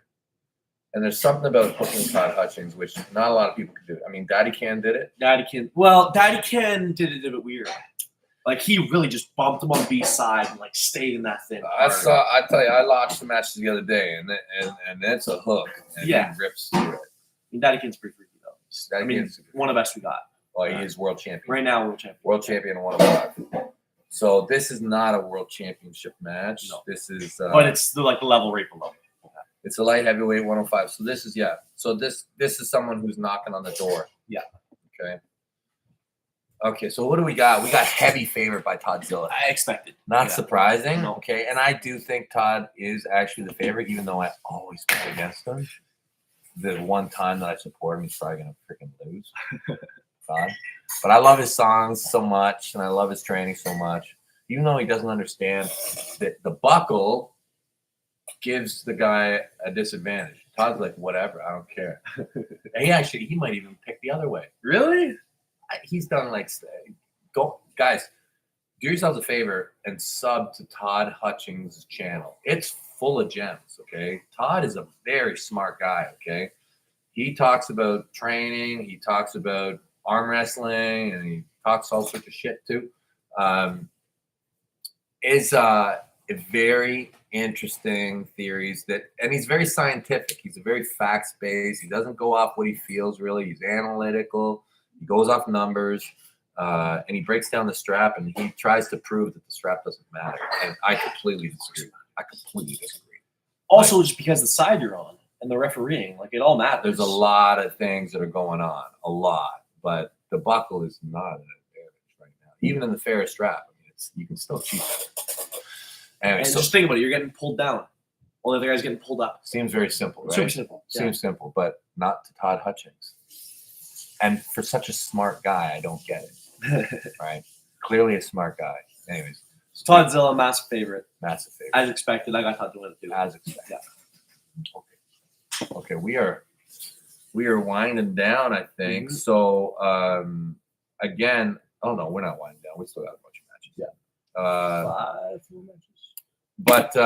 And there's something about hooking Todd Hutchings, which not a lot of people can do. I mean, Daddy Can did it. Daddy Ken did it a bit weird. Like, he really just bumped him on B side and like stayed in that thing. I tell you, I watched the matches the other day, and it's a hook. And Yeah. he rips through it. I mean, Daddy Ken's pretty freaky though. Daddy I mean, Ken's super one of the best we got Well, he is world champion. right now. World champion. World champion 105. So this is not a world championship match. No. This is But it's the like level right below. it's a light heavyweight 105. So this is So this is someone who's knocking on the door. Yeah. Okay. Okay, so what do we got? We got heavy favorite by Todd Zilla. I expected. Not Yeah. surprising. No. Okay, and I do think Todd is actually the favorite, even though I always bet against him. The one time that I support him, he's probably gonna freaking lose. Todd. But I love his songs so much, and I love his training so much. Even though he doesn't understand that the buckle gives the guy a disadvantage. Todd's like, whatever, I don't care. And he might even pick the other way. Really? He's done like, go guys, do yourselves a favor and sub to Todd Hutchings' channel. It's full of gems. Okay, Todd is a very smart guy. Okay, he talks about training, he talks about arm wrestling, and he talks all sorts of shit too. Is a very interesting theories and he's very scientific. He's a very facts based. He doesn't go off what he feels. Really, he's analytical. He goes off numbers, and he breaks down the strap, and he tries to prove that the strap doesn't matter. And I completely disagree. Also, just because the side you're on and the refereeing, like it all matters. There's a lot of things that are going on, but the buckle is not an advantage right now. Even in the fairest strap, I mean, you can still cheat that. Anyway, And so just think about it. You're getting pulled down. All the other guys getting pulled up. seems very simple, right? Super simple. Yeah. Seems simple, but not to Todd Hutchings. And for such a smart guy, I don't get it. Right? Clearly a smart guy. Anyways, Todd Zilla, massive favorite. massive favorite. As expected. I got Todd to win it too. As expected. Okay, we are winding down, I think. Mhm. So again, oh no, we're not winding down. We still got a bunch of matches. Yeah. 5 more matches. But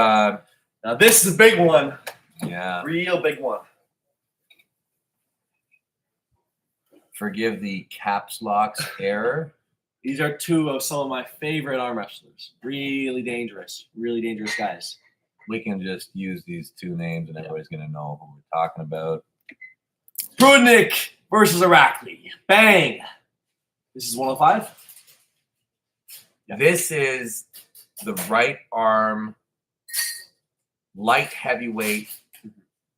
Now this is a big one. yeah, Real big one. forgive the caps locks error. These are two of some of my favorite arm wrestlers. Really dangerous guys. We can just use these two names and everybody's gonna know who we're talking about. Prudnik versus Arly. Bang. This is 105. Yeah. This is the right arm light heavyweight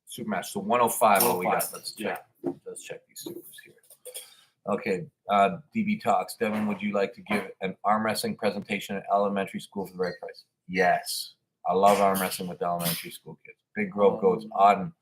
super match. So 105. What we got? 105. Let's check these supers here. Okay, DB Talks. Devon, would you like to give an arm wrestling presentation at elementary school for the right price? Yes. I love arm wrestling with the elementary school kids. Big Grove Goats, Ardam,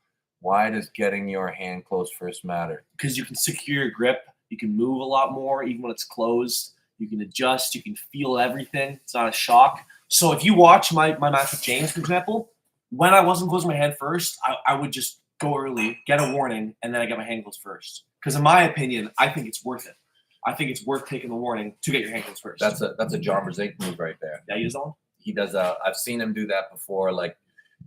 Why does getting your hand closed first matter? Because you can secure your grip. You can move a lot more, even when it's closed. You can adjust. You can feel everything. It's not a shock. So if you watch my match with James, for example, when I wasn't closing my hand first, I would just go early, get a warning, and then I get my hand closed first. Because in my opinion, I think it's worth it. I think it's worth taking the warning to get your hand closed first. That's a John Brzezinski move right there. Yeah, you use that one? He does. I've seen him do that before. Like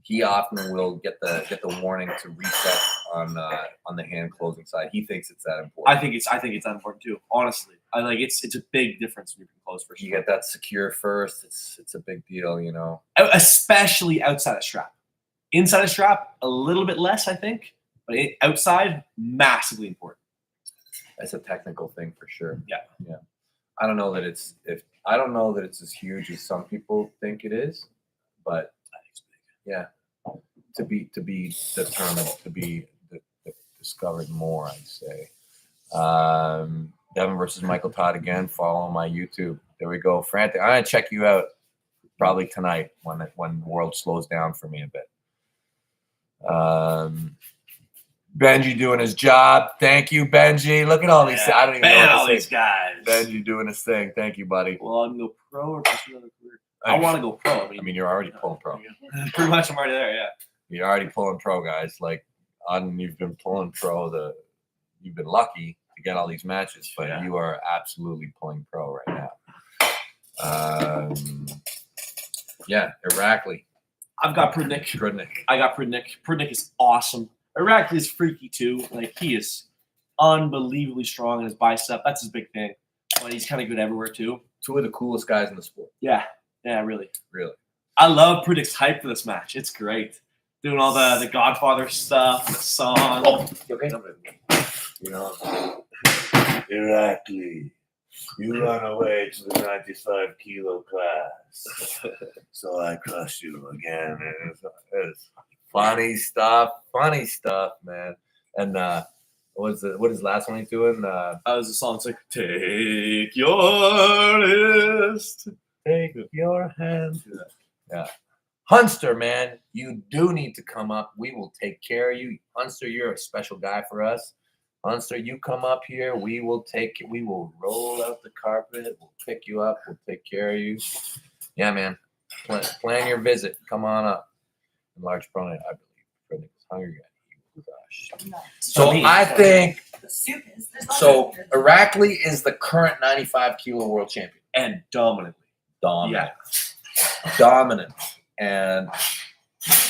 he often will get the warning to reset on the hand closing side. He thinks it's that important. I think it's that important too. Honestly, it's a big difference when you can close first. You get that secure first. It's a big deal, you know. Especially outside of strap. Inside of strap, a little bit less, I think. But outside, massively important. That's a technical thing for sure. Yeah. I don't know that it's as huge as some people think it is, but yeah, to be determined, to be discovered more, I'd say. Devon versus Michael Todd again. Follow my YouTube. There we go. Frantic. I'm gonna check you out probably tonight when the world slows down for me a bit. Benji doing his job. Thank you, Benji. Look at all these. I don't even know all these guys. Benji doing his thing. Thank you, buddy. Well, I'm gonna go pro or just another career. I want to go pro. I mean, you're already pulling pro. Pretty much, I'm already there. Yeah. You're already pulling pro, guys. Like, you've been pulling pro. You've been lucky to get all these matches, but you are absolutely pulling pro right now. Irakli. I've got Prudnik. I got Prudnik. Prudnik is awesome. Irakli is freaky too. Like he is unbelievably strong in his bicep. That's his big thing. But he's kind of good everywhere too. Two of the coolest guys in the sport. Yeah, really. I love Prudnik's hype for this match. It's great. Doing all the Godfather stuff, the song. Oh, okay. You know, Irakli, you run away to the 95 kilo class. So I crush you again. It's funny stuff, man. And what is the last one he's doing? That was a song. It's like, take your list, take your hand. Yeah. Hunster, man, you do need to come up. We will take care of you. Hunster, you're a special guy for us. Hunster, you come up here. We will roll out the carpet. We'll pick you up. We'll take care of you. Yeah, man. Plan your visit. Come on up. Enlarge pronoun, I believe. Prudnik is hungry. So I think Irakli is the current 95 kilo world champion. And dominant. Yeah. Dominant. And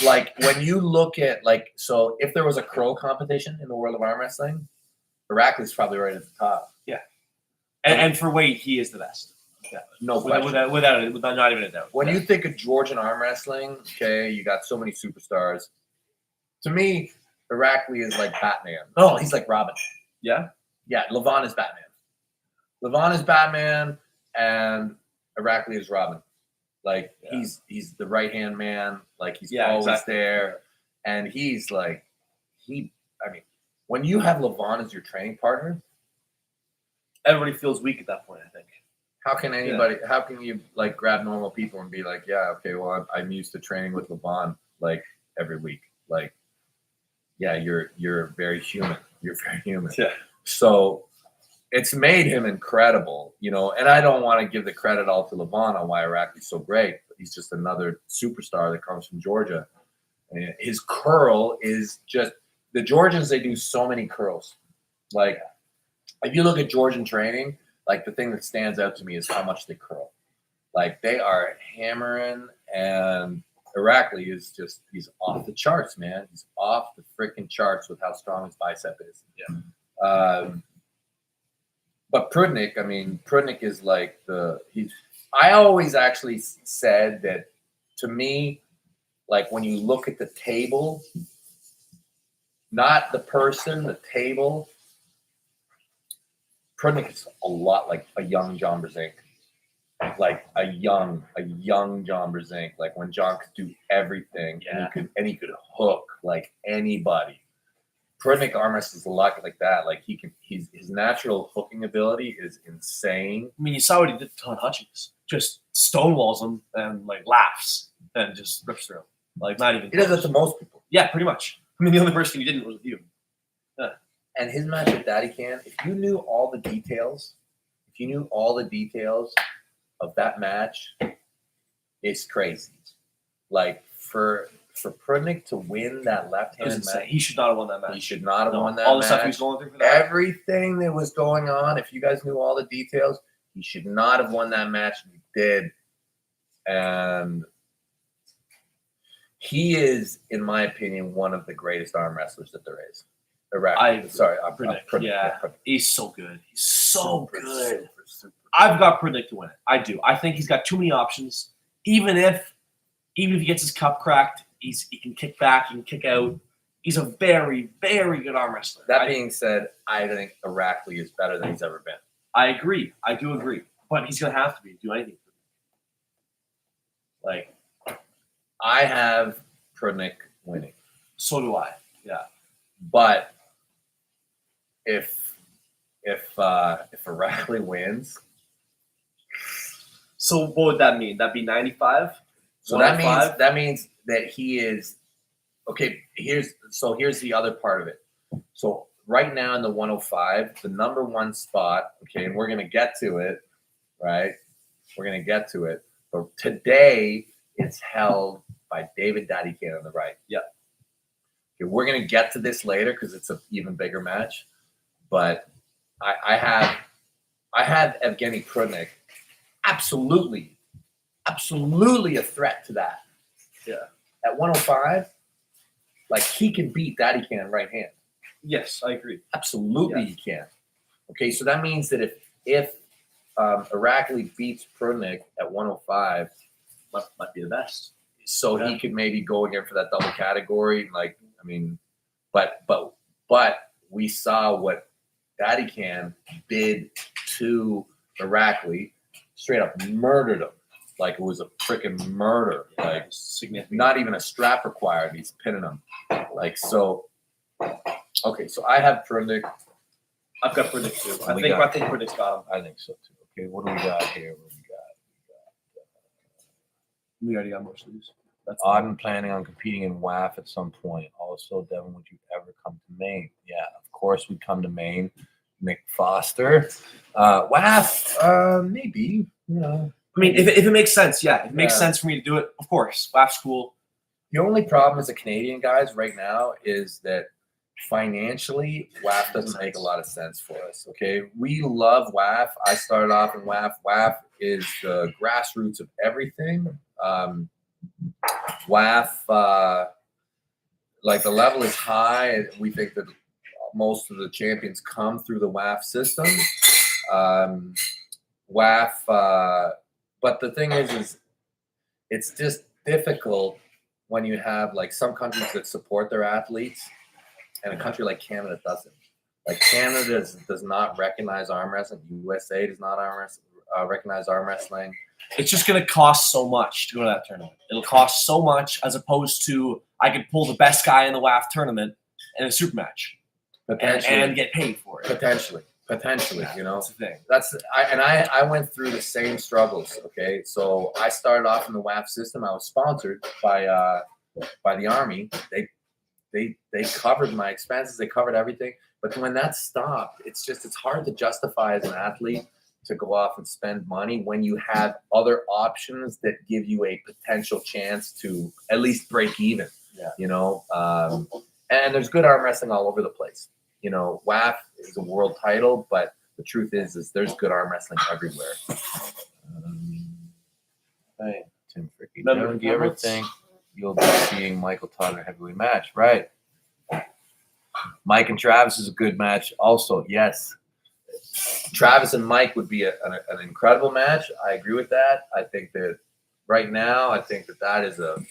like when you look at so if there was a crow competition in the world of arm wrestling, Irakli is probably right at the top. Yeah. And for weight, he is the best. Yeah. No question. Without not even a doubt. When you think of Georgian arm wrestling, okay, you got so many superstars. To me, Irakli is like Batman. No, he's like Robin. Yeah? Yeah, Levon is Batman. Levon is Batman, and Irakli is Robin. Like, he's the right-hand man. Like, he's always there. And he's like, when you have Levon as your training partner, everybody feels weak at that point, I think. How can you like grab normal people and be like, yeah, okay, well, I'm used to training with Levon like every week. Like, yeah, you're very human. You're very human. Yeah. So it's made him incredible, you know, and I don't want to give the credit all to Levon on why Irakli's so great, but he's just another superstar that comes from Georgia. And his curl is just the Georgians, they do so many curls. Like, if you look at Georgian training, like the thing that stands out to me is how much they curl. Like they are hammering, and Irakli is he's off the charts, man. He's off the freaking charts with how strong his bicep is. Yeah. But Prudnik, Prudnik is like I always actually said that to me, like when you look at the table, not the person, the table, Prudnik is a lot like a young John Brzezinski. Like a young John Brzezinski. Like when John could do everything and he could hook like anybody. Prudnik arm wrestles is a lot like that. Like his natural hooking ability is insane. I mean, you saw what he did to Todd Hutchings. Just stonewalls him and like laughs and just rips through him. Like not even. He does that to most people. Yeah, pretty much. I mean, the only person you didn't was with you. And his match with Daddy Can, if you knew all the details of that match, it's crazy. Like for Prudnik to win that left-handed match, He should not have won that match. he should not have won that all the match. stuff he was going through for that. Everything that was going on, if you guys knew all the details, he should not have won that match. He did. And he is, in my opinion, one of the greatest arm wrestlers that there is. Prudnik. Yeah, he's so good. He's so good. I've got Prudnik to win it. I do. I think he's got too many options. Even if he gets his cup cracked, he can kick back, he can kick out. He's a very, very good arm wrestler. That being said, I think Irakli is better than he's ever been. I agree. I do agree. But he's going to have to do anything. Like, I have Prudnik winning. So do I. Yeah. But if Irakli wins, so what would that mean? That'd be 95? So that means that he is okay. Here's the other part of it. So right now in the 105, the number one spot, okay, and we're gonna get to it, right? We're gonna get to it. But today it's held by David Daddy Can on the right. Yeah. Okay, we're gonna get to this later because it's an even bigger match. But I have Evgeny Prudnik absolutely a threat to that. Yeah. At 105, like he can beat Daddy Can right hand. Yes, I agree. Absolutely, he can. Okay, so that means that if Irakli beats Prudnik at 105, might be the best. so he could maybe go again for that double category. Like, I mean, but we saw what Daddy Can did to Irakli, straight up murdered him. Like it was a freaking murder. Yeah, like significant. Not even a strap required. He's pinning him. Like so. Okay, so I have Prudnik. I've got Prudnik too. I think Prudnik's got him. I think so too. Okay, what do we got here? We already got most of these. I'm planning on competing in WAF at some point. Also, Devon, would you ever come to Maine? Yeah, of course we'd come to Maine. Mick Foster. WAF, maybe. You know. I mean, if it makes sense, yeah. If it makes sense for me to do it, of course. WAF's cool. The only problem as a Canadian, guys, right now is that financially, WAF doesn't make a lot of sense for us, okay? We love WAF. I started off in WAF. WAF is the grassroots of everything. WAF, like the level is high, and we think that most of the champions come through the WAF system. WAF, but the thing is it's just difficult when you have like some countries that support their athletes and a country like Canada doesn't. Like Canada does not recognize arm wrestling. USA does not recognize arm wrestling. It's just going to cost so much to go to that tournament. It'll cost so much as opposed to I could pull the best guy in the WAF tournament in a super match and get paid for it. Potentially, you know. That's the thing. I went through the same struggles. Okay, so I started off in the WAF system. I was sponsored by the Army. They covered my expenses. They covered everything. But when that stopped, it's hard to justify as an athlete to go off and spend money when you have other options that give you a potential chance to at least break even. Yeah. You know, and there's good arm wrestling all over the place. You know, WAF is a world title, but the truth is there's good arm wrestling everywhere. Hey, Tim Fricky. Do you ever think you'll be seeing Michael Todd in a heavyweight match? Right. Mike and Travis is a good match also. Yes. Travis and Mike would be an incredible match. I agree with that. I think that right now, I think that is a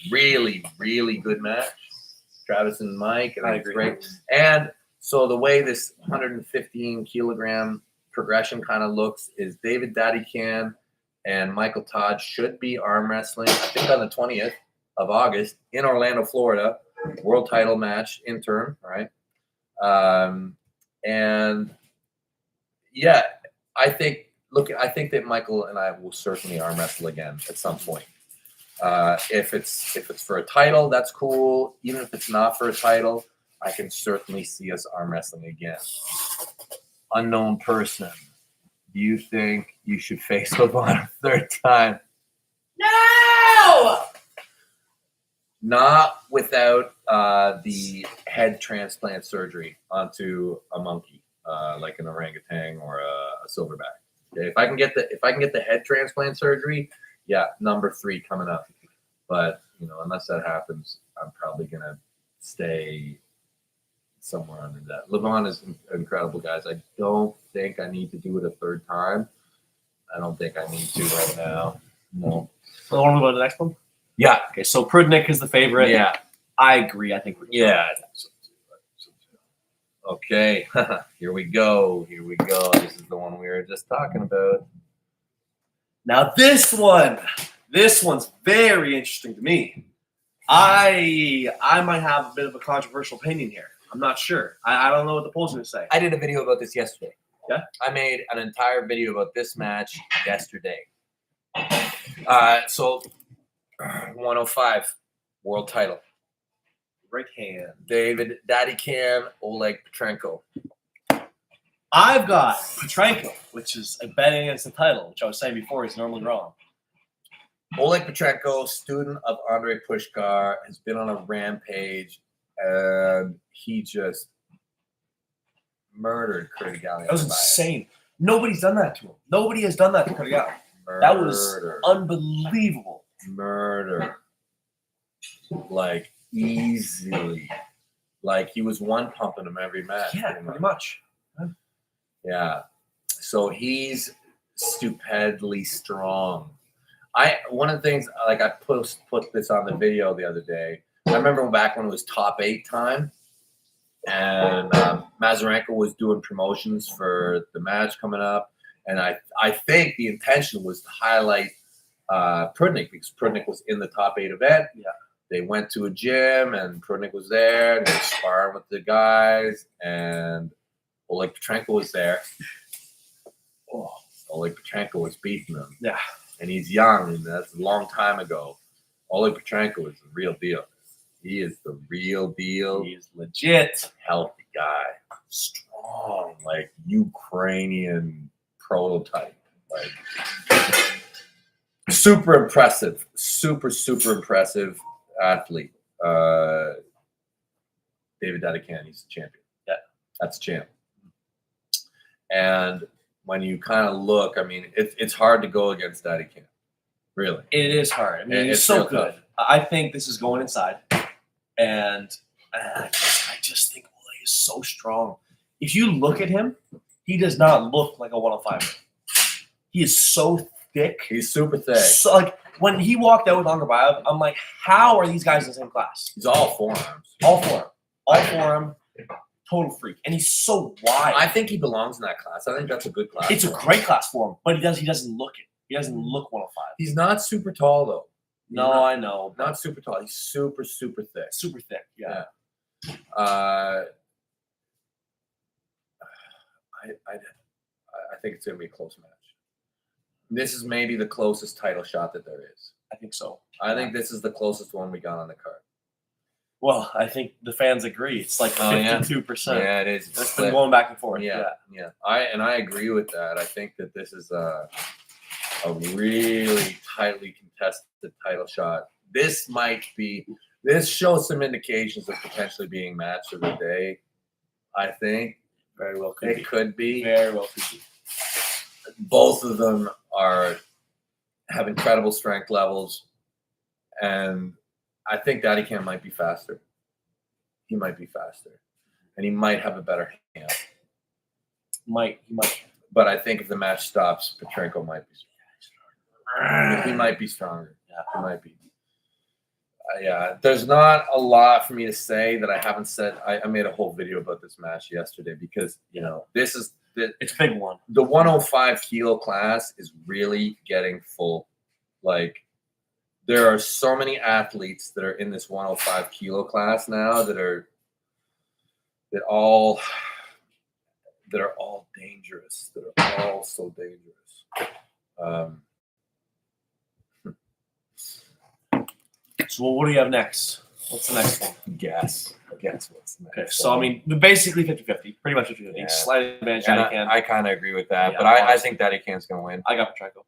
really, really good match. Travis and Mike, and I agree. Great. And so the way this 115 kilogram progression kind of looks is David Daddy Can and Michael Todd should be arm wrestling, I think on the 20th of August in Orlando, Florida, world title match interim, right? And yeah, I think that Michael and I will certainly arm wrestle again at some point. If it's for a title, that's cool. Even if it's not for a title, I can certainly see us arm wrestling again. Unknown person. Do you think you should face Levon a third time? No! Not without the head transplant surgery onto a monkey, like an orangutan or a silverback. Okay, if I can get the head transplant surgery, yeah, number 3 coming up. But unless that happens, I'm probably gonna stay somewhere under that. Levon is incredible, guys. I don't think I need to do it a third time. I don't think I need to right now. No. So I want to go to the next one. Yeah. Okay, so Prudnik is the favorite. Yeah. I agree. I think we're Yeah. Okay. Here we go. This is the one we were just talking about. Now this one's very interesting to me. I might have a bit of a controversial opinion here. I'm not sure. I don't know what the poll's going to say. I did a video about this yesterday. Yeah? I made an entire video about this match yesterday. So 105 world title. Right hand. David Daddy Cam, Oleg Petrenko. I've got Petrenko, which is a betting against the title, which I was saying before is normally wrong. Oleg Petrenko, student of Andrei Pushkar, has been on a rampage, and he just murdered Curtis Gallion. That was insane. Nobody's done that to him. Nobody has done that to Curtis Gallion. That was unbelievable. Murder. Like, easily. Like, he was one pumping him every match. Yeah, pretty much. Yeah. So he's stupidly strong. One of the things, like, I put this on the video the other day. I remember back when it was top 8 time, and Mazurenko was doing promotions for the match coming up, and I think the intention was to highlight Prudnik, because Prudnik was in the top 8 event. Yeah. They went to a gym, and Prudnik was there, and they were sparring with the guys, and Oleg Petrenko was there. Oh, Oleg Petrenko was beating him. Yeah. And he's young, and that's a long time ago. Oleg Petrenko is the real deal. He is the real deal. He is legit. Healthy guy. Strong, like Ukrainian prototype. Like super impressive. Super impressive athlete. David Dadikan, he's a champion. Yeah. That's a champ. And when you kind of look, I mean, it's hard to go against Dadikan. Really. It is hard. I mean, he's It's so real good. tough. I think this is going inside. And I just think Oleg is so strong. If you look at him, he does not look like a 105. He is so thick. He's super thick. So, like, when he walked out with Angarbayev, I'm like, how are these guys in the same class? He's all forearms. All for him. All for him. Total freak. And he's so wide. I think he belongs in that class. I think that's a good class. It's a great class for him, but he doesn't look it. He doesn't look 105. He's not super tall, though. No, I know. Not super tall. He's super thick. Super thick. Yeah. I think it's going to be a close match. This is maybe the closest title shot that there is. I think so. I think this is the closest one we got on the card. Well, I think the fans agree. It's like 52%. Yeah, it is. It's been going back and forth. Yeah. I agree with that. I think that this is a really tightly contested title shot. This shows some indications of potentially being match of the day. I think Very well could be. it could be. Very well could be. Both of them have incredible strength levels, and I think Dadikan might be faster. He might be faster, and he might have a better hand. He might. But I think if the match stops, Petrenko might be stronger. He might be stronger. Yeah. He might be. Yeah, there's not a lot for me to say that I haven't said. I made a whole video about this match yesterday because, this is It's a big one. the 105 kilo class is really getting full. Like, there are so many athletes that are in this 105 kilo class now that are all dangerous. That are all so dangerous. So what do you have next? What's the next one? Guess what's next. Okay, so I mean, basically 50-50. Pretty much 50-50. Yeah. Slight advantage, And Daddy Can. I kind of agree with that, Yeah, but I honestly. think Daddy Can's gonna win. I got Petro.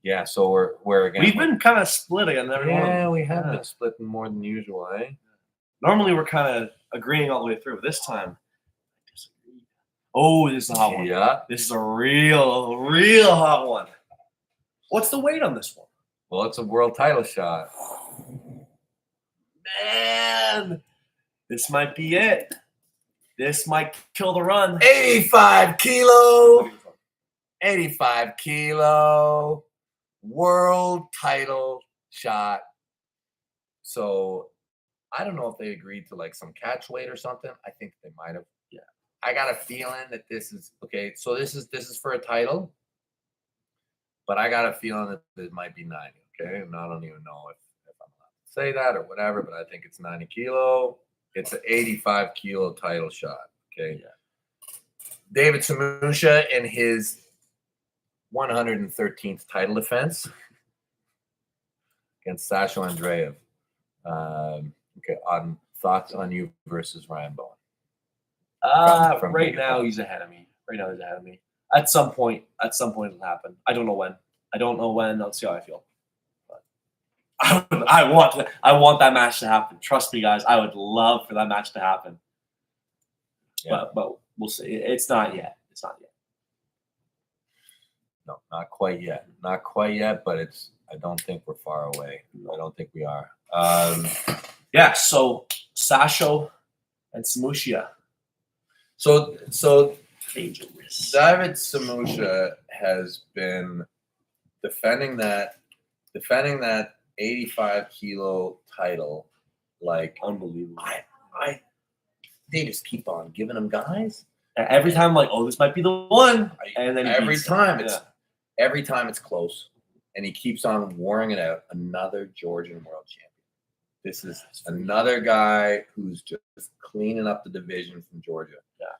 Yeah, so we're again. We've been kind of split against every one of them. Yeah, we have Yeah. been splitting more than usual, eh? Normally we're kind of agreeing all the way through. This time, I disagree. Oh, this is a hot one. Yeah. This is a real hot one. What's the weight on this one? Well, it's a world title shot. Man, this might be it. This might kill the run. 85 kilo. 85 kilo. World title shot. So I don't know if they agreed to like some catch weight or something. I think they might have. Yeah. I got a feeling that this is okay. So this is for a title, but I got a feeling that it might be 90. Okay, and I don't even know if I'm allowed to say that or whatever, but I think it's 90 kilo. It's an 85 kilo title shot. Okay. Yeah. David Samusha in his 113th title defense against Sasha Andreev. Okay, on thoughts on you versus Ryan Bowen. From right Big now Bowen. he's ahead of me. At some point it'll happen. I don't know when. I'll see how I feel. But I want that match to happen. Trust me, guys. I would love for that match to happen. Yeah. But we'll see. It's not yet. No, not quite yet. Not quite yet, but I don't think we're far away. I don't think we are. Yeah, so Sasha and Samusha. So Dangerous. David Samusha has been defending that 85 kilo title like Unbelievable. they just keep on giving him guys. And every time, like, oh, this might be the one. And then he every beats time him. it's close, and he keeps on warring it out. Another Georgian world champion. This is another guy who's just cleaning up the division from Georgia. Yeah.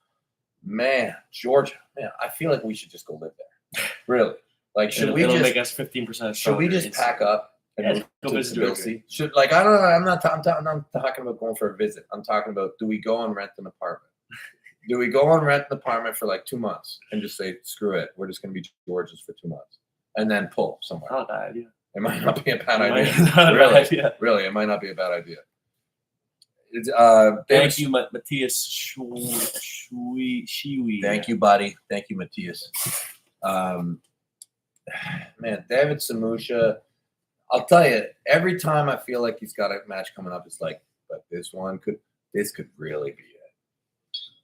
Man, Georgia. Man, I feel like we should just go live there. Really. Like, It'll make us 15%. Should we just pack up and Yeah, move go to visit Tbilisi? Should I don't know. I'm not talking about going for a visit. I'm talking about, do we go and rent an apartment? Do we go and rent an apartment for like 2 months and just say, screw it, we're just going to be Georgians for 2 months, and then pull somewhere? Not a bad idea. It might not be a bad idea. Not a bad idea. Really, it might not be a bad idea. Thank you, Matthias Shiwi. Thank you, buddy. Thank you, Matthias. Man, David Samusha, I'll tell you, every time I feel like he's got a match coming up, it's like, but this could really be it.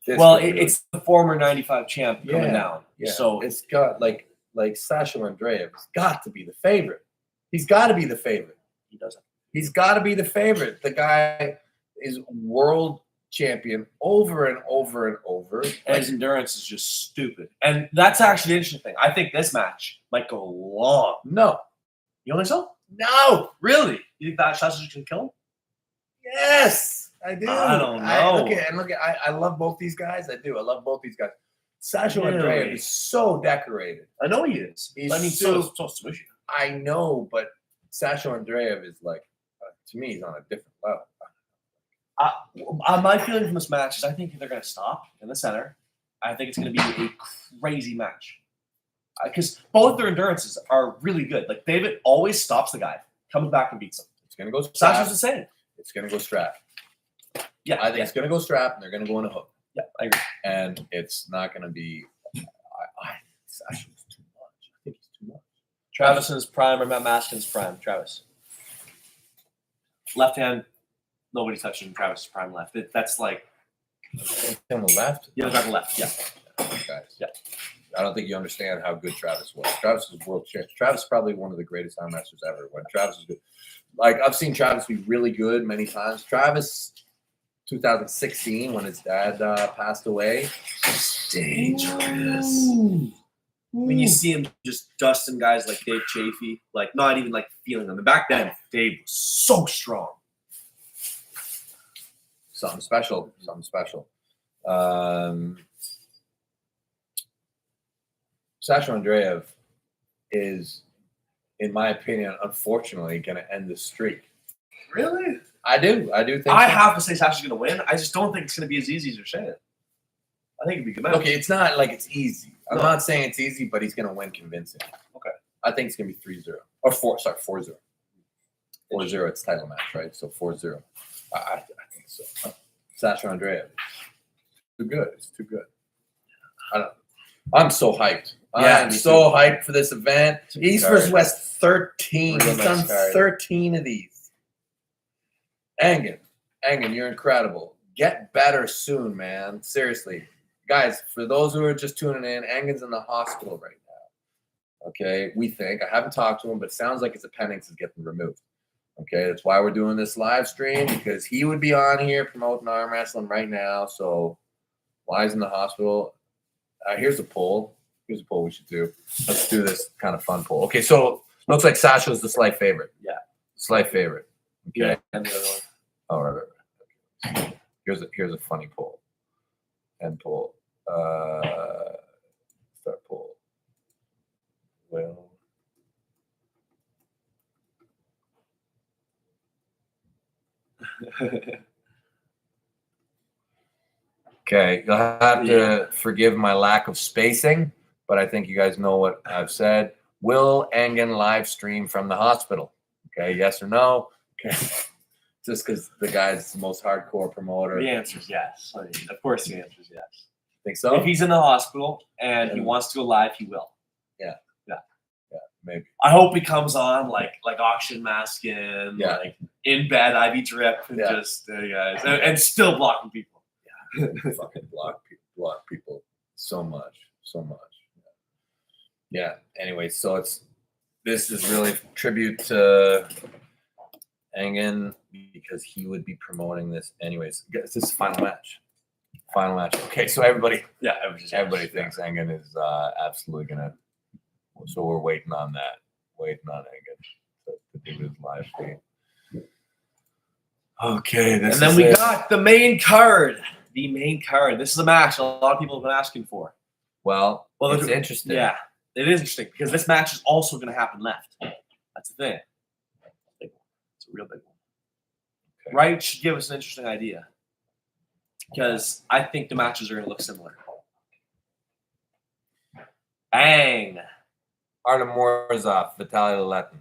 It's the former 95 champ coming down. Yeah. So it's got like Sasha Andreev has got to be the favorite. He's got to be the favorite. he doesn't. He's got to be the favorite. The guy is world champion over and over and over. And his endurance is just stupid. And that's actually the interesting thing. I think this match might go long. No. You don't think so? No. Really? You think that Sasha can kill him? Yes, I do. I don't know. I love both these guys. I do. I love both these guys. Sasha Really? Andreev is so decorated. I know he is. He's I mean, so is Samusha. I know, but Sasha Andreev is like, to me, he's on a different level. My feeling from this match is I think they're going to stop in the center. I think it's going to be a crazy match. Because both their endurances are really good. Like, David always stops the guy, comes back and beats him. It's going to go Sasha's strap. the same. It's going to go strap. Yeah. I think it's going to go strap, and they're going to go in a hook. Yeah, I agree. And it's not going to be. Sasha's too much. I think he's too much. Travis in his prime or Matt Maskin's prime. Travis. Left hand, nobody's touching Travis's prime left. That's like. On the left? Yeah, on the left. Yeah. Guys. Yeah. I don't think you understand how good Travis was. Travis was world champion. Travis is probably one of the greatest arm wrestlers ever. When Travis is good. Like, I've seen Travis be really good many times. Travis, 2016, when his dad passed away, dangerous. Ooh. When you see him just dusting guys like Dave Chafee, like not even like feeling them. And back then, Dave was so strong. Something special. Sasha Andreev is, in my opinion, unfortunately, going to end the streak. Really? I do think I so. have to say Sasha's going to win. I just don't think it's going to be as easy as you're saying. I think it'd be a good match. Okay, it's not like it's easy. I'm No. not saying it's easy, but he's going to win convincing. Okay. I think it's going to be 3-0. Or 4-0. 4-0, it's title match, right? So 4-0. I think so. Sasha Andreev. Too good. It's too good. I'm so hyped. Yeah, I'm me so hyped for this event. It's a good East card. vs. West 13. Real He's nice done card. 13 of these. Angan, you're incredible. Get better soon, man. Seriously. Guys, for those who are just tuning in, Angan's in the hospital right now. Okay, we think. I haven't talked to him, but it sounds like his appendix is getting removed. Okay, that's why we're doing this live stream, because he would be on here promoting arm wrestling right now. So why he's in the hospital? Here's a poll. Here's a poll we should do. Let's do this kind of fun poll. Okay, so looks like Sasha's the slight favorite. Yeah. Slight favorite. Okay. Yeah. And the other one. Oh, right. Here's a funny poll. End poll. Start poll. Well. Okay, you'll have to forgive my lack of spacing, but I think you guys know what I've said. Will Angan live stream from the hospital? Okay, yes or no? Okay. Just because the guy's the most hardcore promoter. The answer is yes. I mean, of course, the answer is yes. Think so? If he's in the hospital and he wants to go live, he will. Yeah, maybe. I hope he comes on like auction masking, Yeah. like in bed IV drip, and Yeah. just guys, and still blocking people. Fucking block people so much. Yeah. Anyway, so this is really a tribute to Angan because he would be promoting this anyways. This is final match. Okay, so everybody thinks Angan is absolutely gonna. So we're waiting on that. Waiting on Angan to do his live stream. Okay, And then we got the main card. The main card. This is a match a lot of people have been asking for. Well, it's look- interesting. Yeah, it is interesting because this match is also going to happen left. That's the thing. Big one. It's a real big one. Okay. Right should give us an interesting idea because I think the matches are going to look similar. Bang! Artem Morozov, Vitaly Letin.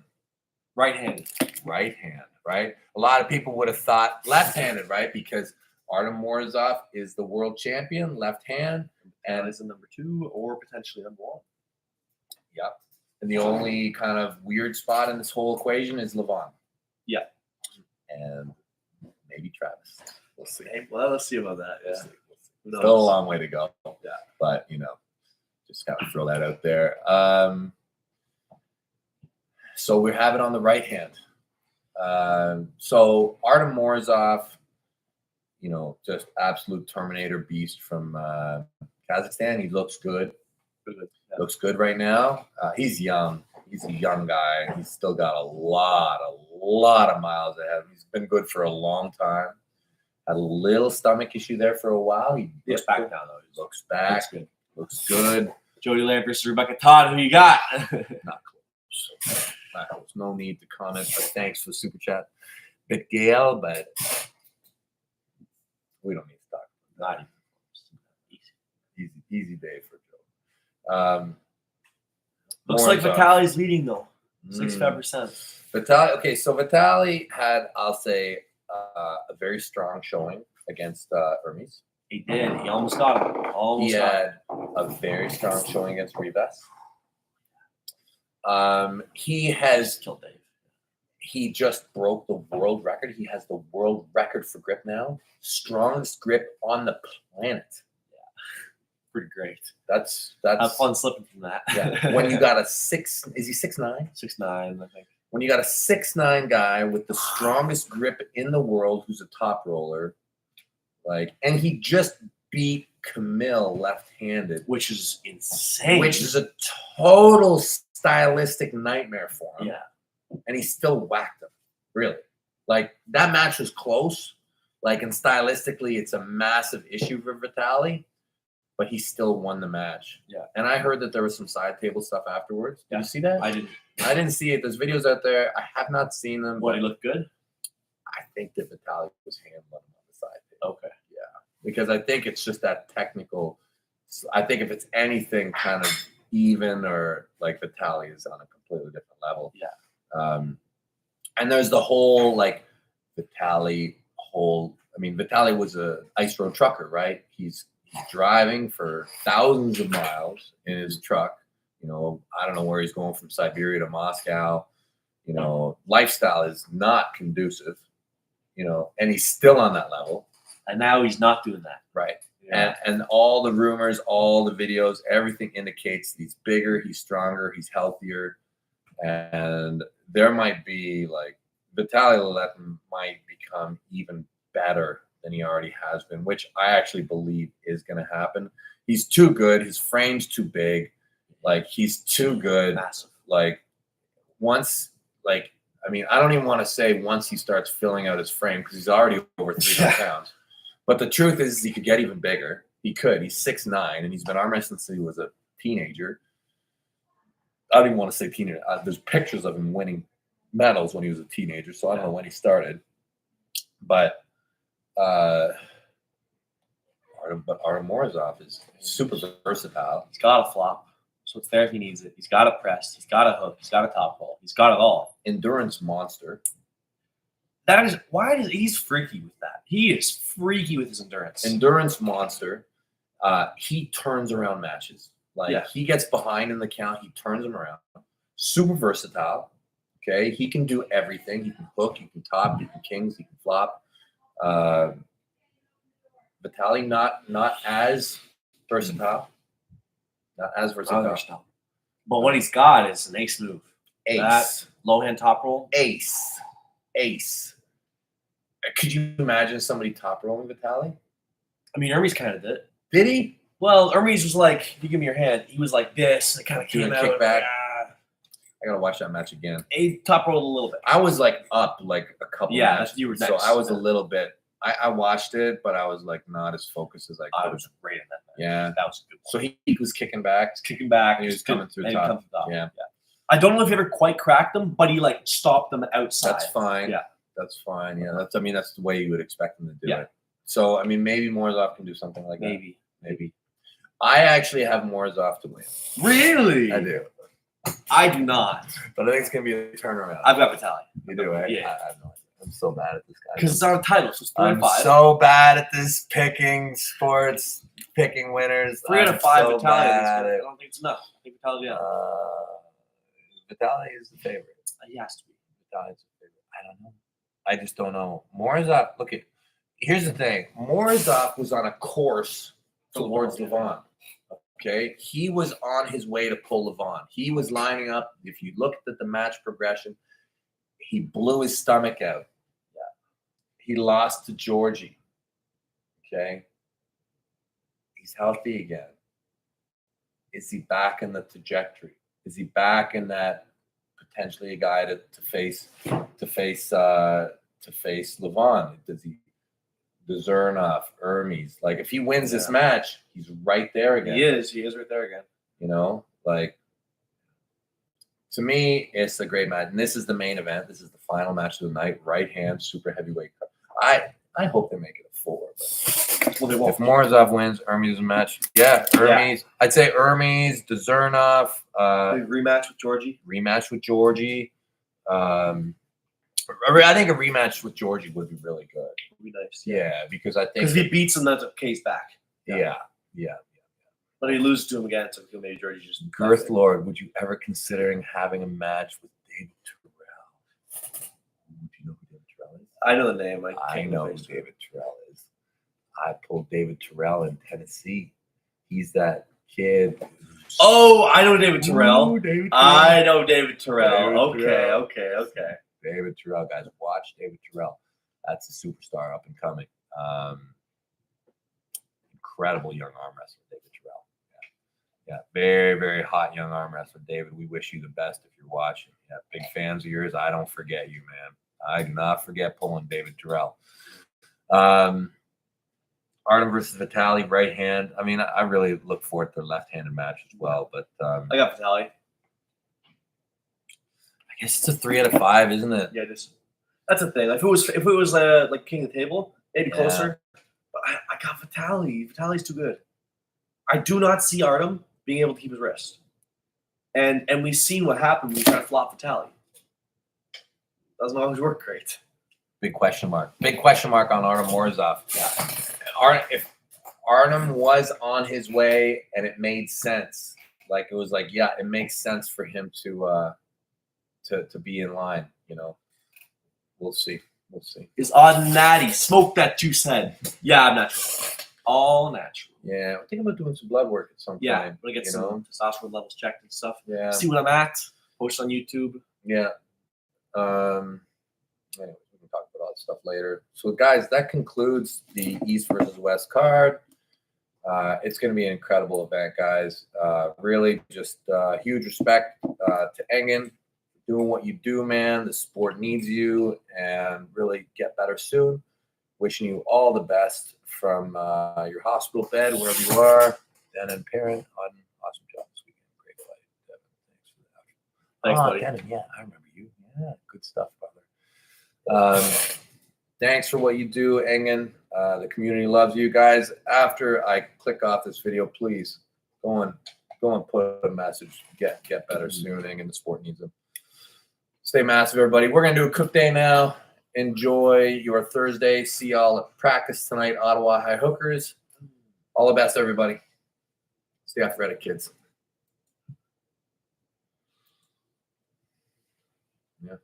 Right-handed. Right hand, right? A lot of people would have thought left-handed, right? Because Artem Morozov is the world champion, left hand, And is a number 2 or potentially number 1. yep. And the only kind of weird spot in this whole equation is Levon. Yeah. And maybe Travis. We'll see. Okay, well, let's see about that. Yeah. Who knows? Still a long way to go. Yeah. But, just got to throw that out there. So we have it on the right hand. So Artem Morozov, just absolute Terminator beast from Kazakhstan. He looks good. Looks good right now. He's young. He's a young guy. He's still got a lot of miles ahead of him. He's been good for a long time. Had a little stomach issue there for a while. He Looks back now, though. He looks back. Looks good. Jody Lamb versus Rebecca Todd. Who you got? Not close. Not close. No need to comment, but thanks for the super chat. Bit Gale, but we don't need to talk. Not even. Easy day for Joe. Looks like Morozov. Vitaly's leading though. 65%. Vitaly. Okay, so Vitaly had, I'll say, a very strong showing against Hermes. He did. He almost got him. He had a very strong showing against Rivas. He has killed Dave. He just broke the world record. He has the world record for grip now. Strongest grip on the planet. Pretty great. That's Have fun slipping from that. Yeah. When you got a 6, is he 6'9"? 6'9", I think. When you got a 6'9" guy with the strongest grip in the world, who's a top roller, and he just beat Camille left-handed, Which is insane. which is a total stylistic nightmare for him. Yeah. And he still whacked him. Really, that match was close. And stylistically, it's a massive issue for Vitaly, but he still won the match. Yeah. And I heard that there was some side table stuff afterwards. Did Yeah. you see that? I didn't. I didn't see it. There's videos out there. I have not seen them. What, But he looked good? I think that Vitaly was handling him on the side. Okay. Because I think it's just that technical. I think if it's anything kind of even or like Vitaly is on a completely different level. Yeah. And there's the whole like Vitaly whole. I mean, Vitaly was a ice road trucker, right? He's driving for thousands of miles in his truck. You know, I don't know where he's going from Siberia to Moscow. You know, lifestyle is not conducive. You know, and he's still on that level. And now he's not doing that. Right. Yeah. And all the rumors, all the videos, everything indicates he's bigger, he's stronger, he's healthier. And there might be like Vitaly might become even better than he already has been, which I actually believe is going to happen. He's too good. His frame's too big. Like he's too good. Massive. Like once, like, I mean, I don't even want to say once he starts filling out his frame because he's already over 300 pounds. But the truth is he could get even bigger. He could. He's 6'9", and he's been arm wrestling since he was a teenager. I don't even want to say teenager. There's pictures of him winning medals when he was a teenager, so I don't know when he started. But Ardam Morozov is super versatile. He's got a flop. So it's there if he needs it. He's got a press. He's got a hook. He's got a top roll. He's got it all. Endurance monster. That is why he's freaky with that. He is freaky with his endurance. Endurance monster. He turns around matches. Like he gets behind in the count, he turns them around. Super versatile. Okay, he can do everything. He can hook, he can top, he can kings, he can flop. Vitaly not as versatile. Not as versatile. But what he's got is an ace move. Ace. That low hand top roll. Ace. Could you imagine somebody top rolling Vitaly? I mean, Hermes kind of did. Did he? Well, Hermes was like, you give me your hand. He was like this. It kind of came out. Kickback. I gotta watch that match again. He top rolled a little bit. I was like up like a couple matches. You were so next. I was a little bit. I watched it, but I was like not as focused as I could. I was great in that match. Yeah. That was a good one. So he was kicking back. And he was coming through top. Yeah. I don't know if he ever quite cracked them, but he like stopped them outside. That's fine. Yeah. That's fine. Yeah. That's the way you would expect him to do it. So I mean, maybe Morozov can do something like that. Maybe. I actually have Morozov to win. Really? I do. I do not. But I think it's gonna be a turnaround. I've got Vitaly. You do, right? Yeah. I have no idea. I'm so bad at this guy. Because it's on a title, so it's 3 out I'm of 5. so bad at this picking sports, picking winners. 3 out of 5 so Vitaly. bad at I don't think it's enough. I think Vitaly, Vitaly is the favorite. he has to be. Vitaly's the favorite. I don't know. I just don't know. Morozov, here's the thing. Morozov was on a course towards Levon. Okay, he was on his way to pull Levon. He was lining up. If you looked at the match progression, he blew his stomach out. Yeah, he lost to Georgie. Okay, he's healthy again. Is he back in the trajectory? Is he back in that potentially a guy to face Levon? Does he? Zurab, Hermes. Like if he wins this match, he's right there again. He is right there again. You know, like to me, it's a great match. And this is the main event. This is the final match of the night. Right hand, super heavyweight. I hope they make it a 4. But if Morozov wins, Hermes match. Yeah, Hermes. Yeah. I'd say Hermes, Zurab. Rematch with Georgie. I think a rematch with Georgie would be really good. Would be nice. Yeah, because I think if he beats him, that's a case back. Yeah. But he loses to him again, so maybe Georgie just Girth Lord. Would you ever considering having a match with David Terrell? Do you know who David Terrell is? I know the name. I know who David Terrell is. I pulled David Terrell in Tennessee. He's that kid. Oh, I know David Terrell. Ooh, David Terrell. I know David Terrell. Okay. David Terrell, guys, watch David Terrell. That's a superstar up and coming. Incredible young arm wrestler, David Terrell. Yeah, very, very hot young arm wrestler, David. We wish you the best if you're watching. Yeah, big fans of yours. I don't forget you, man. I do not forget pulling David Terrell. Ardam versus Vitaly, right hand. I mean, I really look forward to their left-handed match as well. But I got Vitaly. I guess it's a 3 out of 5, isn't it? Yeah, it is. That's the thing. If it was like king of the table, maybe Yeah. closer. But I got Vitaly. Vitaly's too good. I do not see Ardam being able to keep his wrist. And we've seen what happened when we try to flop Vitaly. Doesn't always work great. Big question mark. Big question mark on Artem Morozov. Yeah. If Artem was on his way and it made sense, like it was like, yeah, it makes sense for him to be in line. You know, we'll see. We'll see. Is odd natty. Smoke that juice head. Yeah, I'm natural. All natural. Yeah, I think I'm about doing some blood work at some Yeah, point. I'm gonna get you some know? testosterone levels checked and stuff. Yeah. See what I'm at. Post on YouTube. Yeah. Anyway, we can talk about all that stuff later. So, guys, that concludes the East versus West card. It's going to be an incredible event, guys. Really, just huge respect to Engen for doing what you do, man. The sport needs you, and really get better soon. Wishing you all the best from your hospital bed, wherever you are. Dan and Parent on awesome job this weekend. Great fight, Devon. Thanks for that. Thanks, buddy. Devin, yeah, I remember you. Yeah, good stuff, brother. Thanks for what you do, Engen. The community loves you guys. After I click off this video, please go and put a message. Get better soon, Engen. The sport needs them. Stay massive, everybody. We're gonna do a cook day now. Enjoy your Thursday. See y'all at practice tonight, Ottawa High Hookers. All the best, everybody. Stay athletic, kids. Yeah.